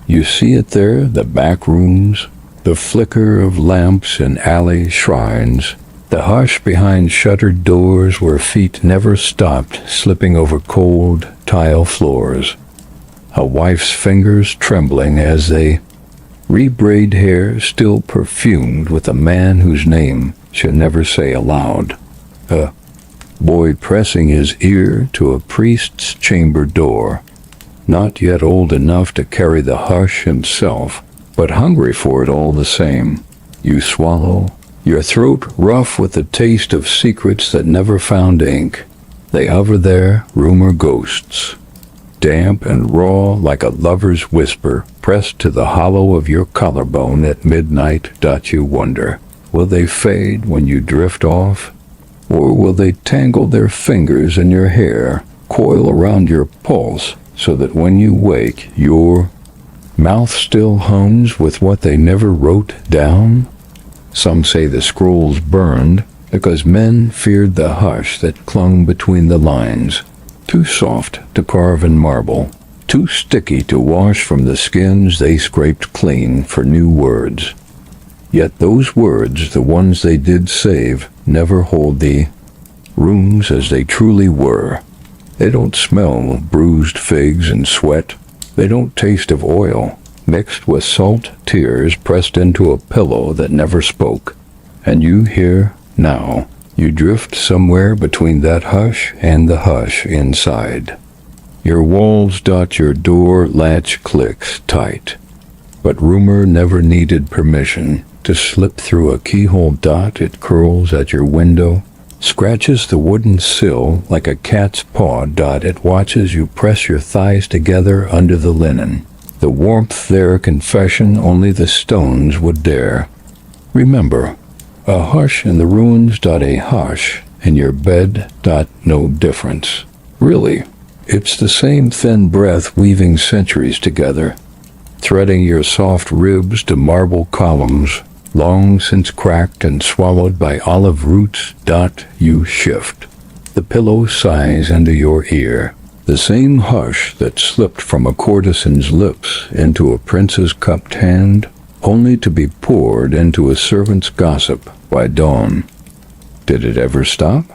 You see it there, the back rooms, the flicker of lamps in alley shrines, the hush behind shuttered doors where feet never stopped slipping over cold tile floors. A wife's fingers trembling as they rebraid hair still perfumed with a man whose name she'll never say aloud. A boy pressing his ear to a priest's chamber door, not yet old enough to carry the hush himself, but hungry for it all the same. You swallow, your throat rough with the taste of secrets that never found ink. They hover there, rumor ghosts, damp and raw like a lover's whisper pressed to the hollow of your collarbone at midnight. You wonder, will they fade when you drift off? Or will they tangle their fingers in your hair, coil around your pulse, so that when you wake, your mouth still hums with what they never wrote down? Some say the scrolls burned because men feared the hush that clung between the lines, too soft to carve in marble, too sticky to wash from the skins they scraped clean for new words. Yet those words, the ones they did save, never hold the rooms as they truly were. They don't smell bruised figs and sweat. They don't taste of oil, mixed with salt tears pressed into a pillow that never spoke. And you here now, you drift somewhere between that hush and the hush inside. Your walls dot, your door latch clicks tight. But rumor never needed permission to slip through a keyhole. It curls at your window, scratches the wooden sill like a cat's paw. It watches you press your thighs together under the linen. The warmth there, confession only the stones would dare. Remember, a hush in the ruins. A hush in your bed. No difference. Really, it's the same thin breath weaving centuries together, threading your soft ribs to marble columns, long since cracked and swallowed by olive roots. You shift. The pillow sighs into your ear, the same hush that slipped from a courtesan's lips into a prince's cupped hand, only to be poured into a servant's gossip by dawn. Did it ever stop?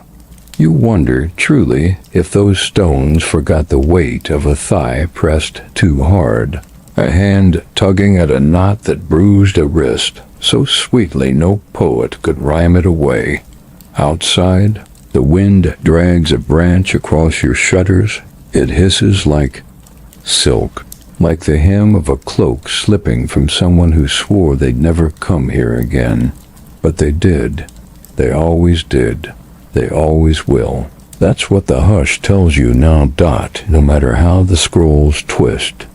You wonder, truly, if those stones forgot the weight of a thigh pressed too hard, a hand tugging at a knot that bruised a wrist so sweetly no poet could rhyme it away. Outside, the wind drags a branch across your shutters. It hisses like silk, like the hem of a cloak slipping from someone who swore they'd never come here again. But they did. They always did. They always will. That's what the hush tells you now. No matter how the scrolls twist,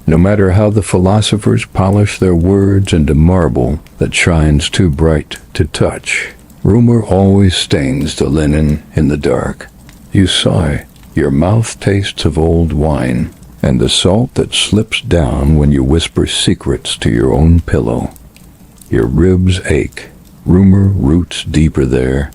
no matter how the philosophers polish their words into marble that shines too bright to touch, rumor always stains the linen in the dark. You sigh, your mouth tastes of old wine, and the salt that slips down when you whisper secrets to your own pillow. Your ribs ache, rumor roots deeper there,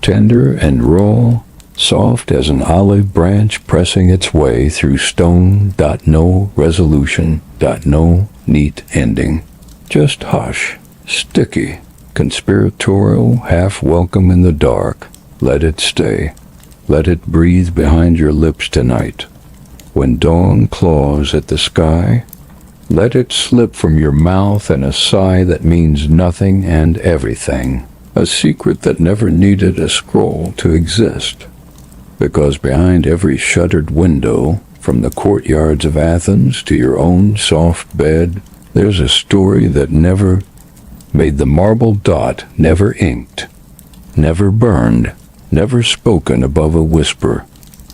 tender and raw, soft as an olive branch pressing its way through stone. No resolution. No neat ending. Just hush, sticky, conspiratorial, half welcome in the dark. Let it stay. Let it breathe behind your lips tonight. When dawn claws at the sky, let it slip from your mouth in a sigh that means nothing and everything. A secret that never needed a scroll to exist. Because behind every shuttered window, from the courtyards of Athens to your own soft bed, there's a story that never made the marble dot, never inked, never burned, never spoken above a whisper.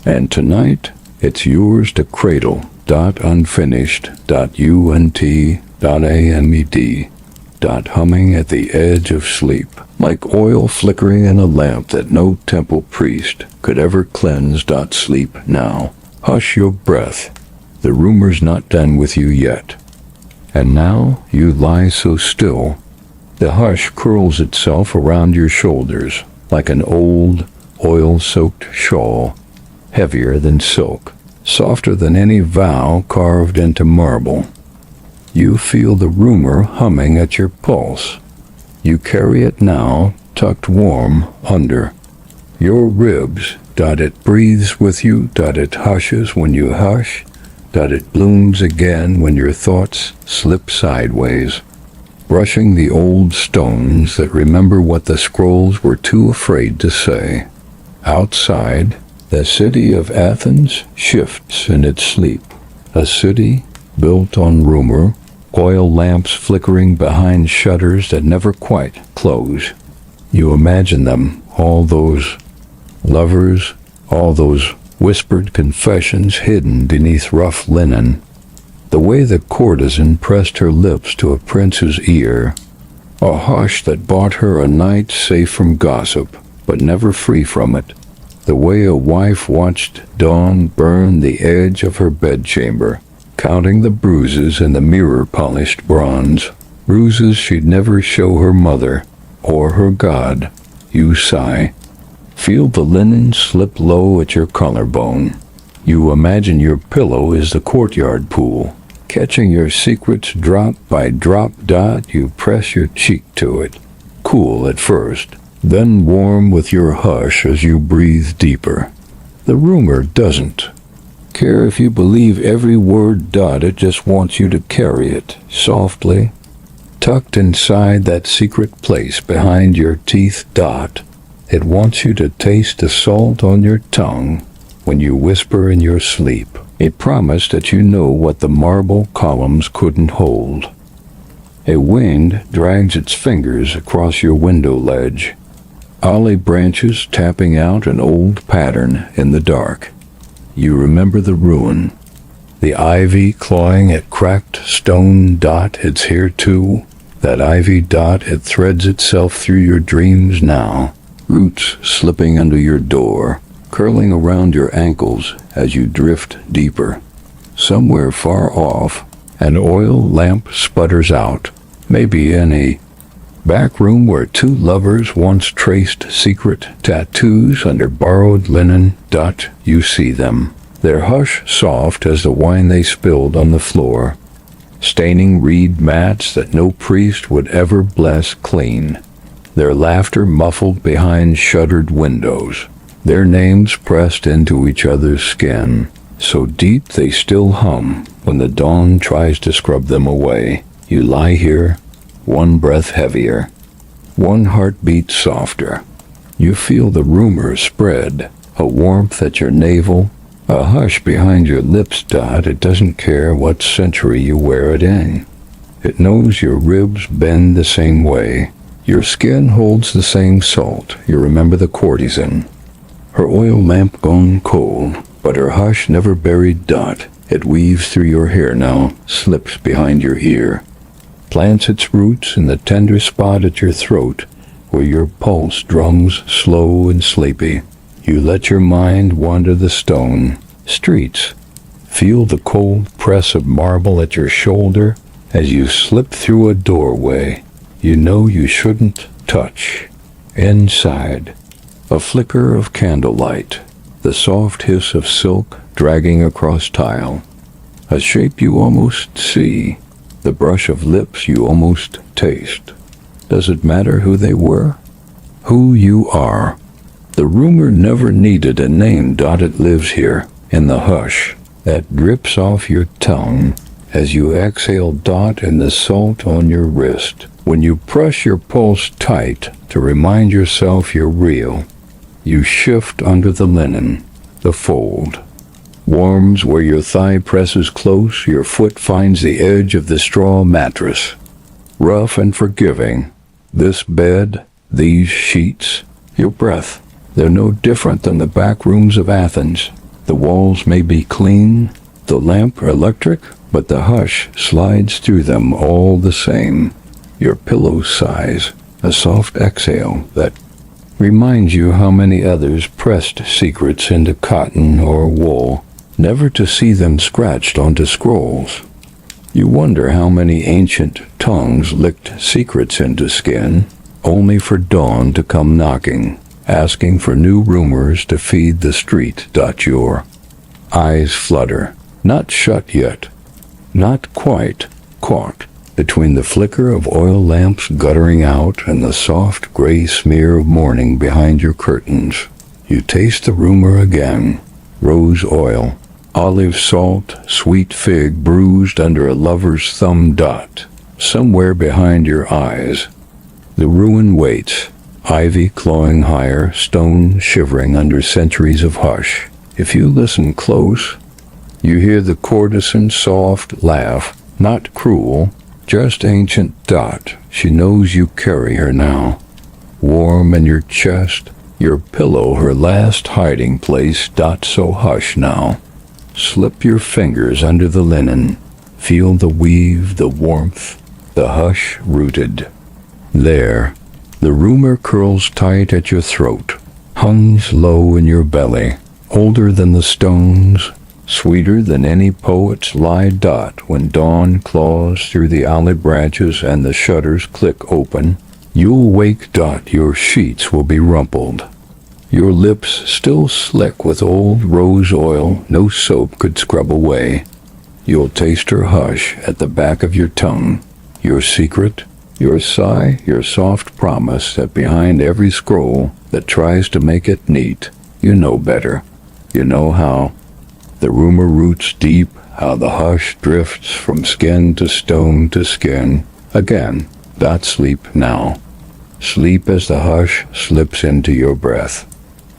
And tonight, it's yours to cradle. Unfinished. Unt. Amed. Humming at the edge of sleep, like oil flickering in a lamp that no temple priest could ever cleanse. Sleep now. Hush your breath. The rumor's not done with you yet. And now you lie so still. The hush curls itself around your shoulders like an old, oil-soaked shawl, heavier than silk, softer than any vow carved into marble. You feel the rumor humming at your pulse. You carry it now, tucked warm under your ribs. It breathes with you. It hushes when you hush. It blooms again when your thoughts slip sideways, brushing the old stones that remember what the scrolls were too afraid to say. Outside, the city of Athens shifts in its sleep. A city built on rumor, oil lamps flickering behind shutters that never quite close. You imagine them, all those lovers, all those whispered confessions hidden beneath rough linen. The way the courtesan pressed her lips to a prince's ear, a hush that bought her a night safe from gossip, but never free from it. The way a wife watched dawn burn the edge of her bedchamber, counting the bruises in the mirror-polished bronze, bruises she'd never show her mother or her God. You sigh. Feel the linen slip low at your collarbone. You imagine your pillow is the courtyard pool, catching your secrets drop by drop. You press your cheek to it, cool at first, then warm with your hush as you breathe deeper. The rumor doesn't care if you believe every word. It just wants you to carry it softly, tucked inside that secret place behind your teeth. It wants you to taste the salt on your tongue when you whisper in your sleep, a promise that you know what the marble columns couldn't hold. A wind drags its fingers across your window ledge, olive branches tapping out an old pattern in the dark. You remember the ruin, the ivy clawing at cracked stone. It's here too. That ivy. It threads itself through your dreams now, roots slipping under your door, curling around your ankles as you drift deeper. Somewhere far off, an oil lamp sputters out, maybe in a back room where two lovers once traced secret tattoos under borrowed linen. You see them, their hush soft as the wine they spilled on the floor, staining reed mats that no priest would ever bless clean. Their laughter muffled behind shuttered windows, their names pressed into each other's skin, so deep they still hum when the dawn tries to scrub them away. You lie here, one breath heavier, one heartbeat softer. You feel the rumor spread, a warmth at your navel, a hush behind your lips. It doesn't care what century you wear it in. It knows your ribs bend the same way. Your skin holds the same salt. You remember the courtesan, her oil lamp gone cold, but her hush never buried. It weaves through your hair now, slips behind your ear, plants its roots in the tender spot at your throat where your pulse drums slow and sleepy. You let your mind wander the stone streets, feel the cold press of marble at your shoulder as you slip through a doorway you know you shouldn't touch. Inside, a flicker of candlelight, the soft hiss of silk dragging across tile, a shape you almost see, the brush of lips you almost taste. Does it matter who they were? Who you are. The rumor never needed a name. It lives here, in the hush that drips off your tongue as you exhale. In the salt on your wrist, when you press your pulse tight to remind yourself you're real. You shift under the linen, the fold. Warms where your thigh presses close, your foot finds the edge of the straw mattress. Rough and forgiving, this bed, these sheets, your breath, they're no different than the back rooms of Athens. The walls may be clean, the lamp electric, but the hush slides through them all the same. Your pillow sighs, a soft exhale that reminds you how many others pressed secrets into cotton or wool, never to see them scratched onto scrolls. You wonder how many ancient tongues licked secrets into skin, only for dawn to come knocking, asking for new rumors to feed the street. Your eyes flutter, not shut yet, not quite caught between the flicker of oil lamps guttering out and the soft gray smear of morning behind your curtains. You taste the rumor again. Rose oil, olive salt, sweet fig bruised under a lover's thumb. Somewhere behind your eyes, the ruin waits, ivy clawing higher, stone shivering under centuries of hush. If you listen close, you hear the courtesan's soft laugh, not cruel, just ancient. She knows you carry her now, warm in your chest, your pillow her last hiding place. So hush now. Slip your fingers under the linen, feel the weave, the warmth, the hush rooted. There, the rumor curls tight at your throat, hangs low in your belly, older than the stones, sweeter than any poet's lie. When dawn claws through the olive branches and the shutters click open, you'll wake. Your sheets will be rumpled, your lips still slick with old rose oil no soap could scrub away. You'll taste her hush at the back of your tongue, your secret, your sigh, your soft promise that behind every scroll that tries to make it neat, you know better. You know how the rumor roots deep, how the hush drifts from skin to stone to skin. Again, sleep now. Sleep as the hush slips into your breath.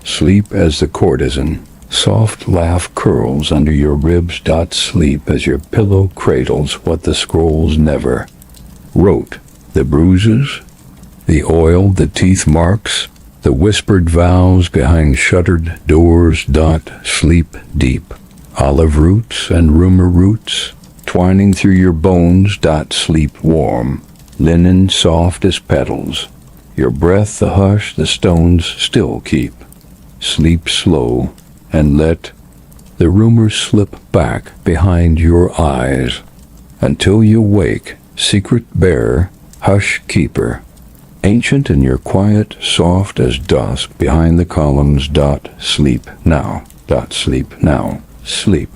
Sleep as the courtesan soft laugh curls under your ribs. Sleep as your pillow cradles what the scrolls never wrote. The bruises, the oil, the teeth marks, the whispered vows behind shuttered doors. Sleep deep. Olive roots and rumor roots twining through your bones. Sleep warm, linen soft as petals. Your breath, the hush, the stones still keep. Sleep slow and let the rumor slip back behind your eyes until you wake, secret bearer, hush keeper, ancient in your quiet, soft as dusk behind the columns. Sleep now. Sleep now. Sleep.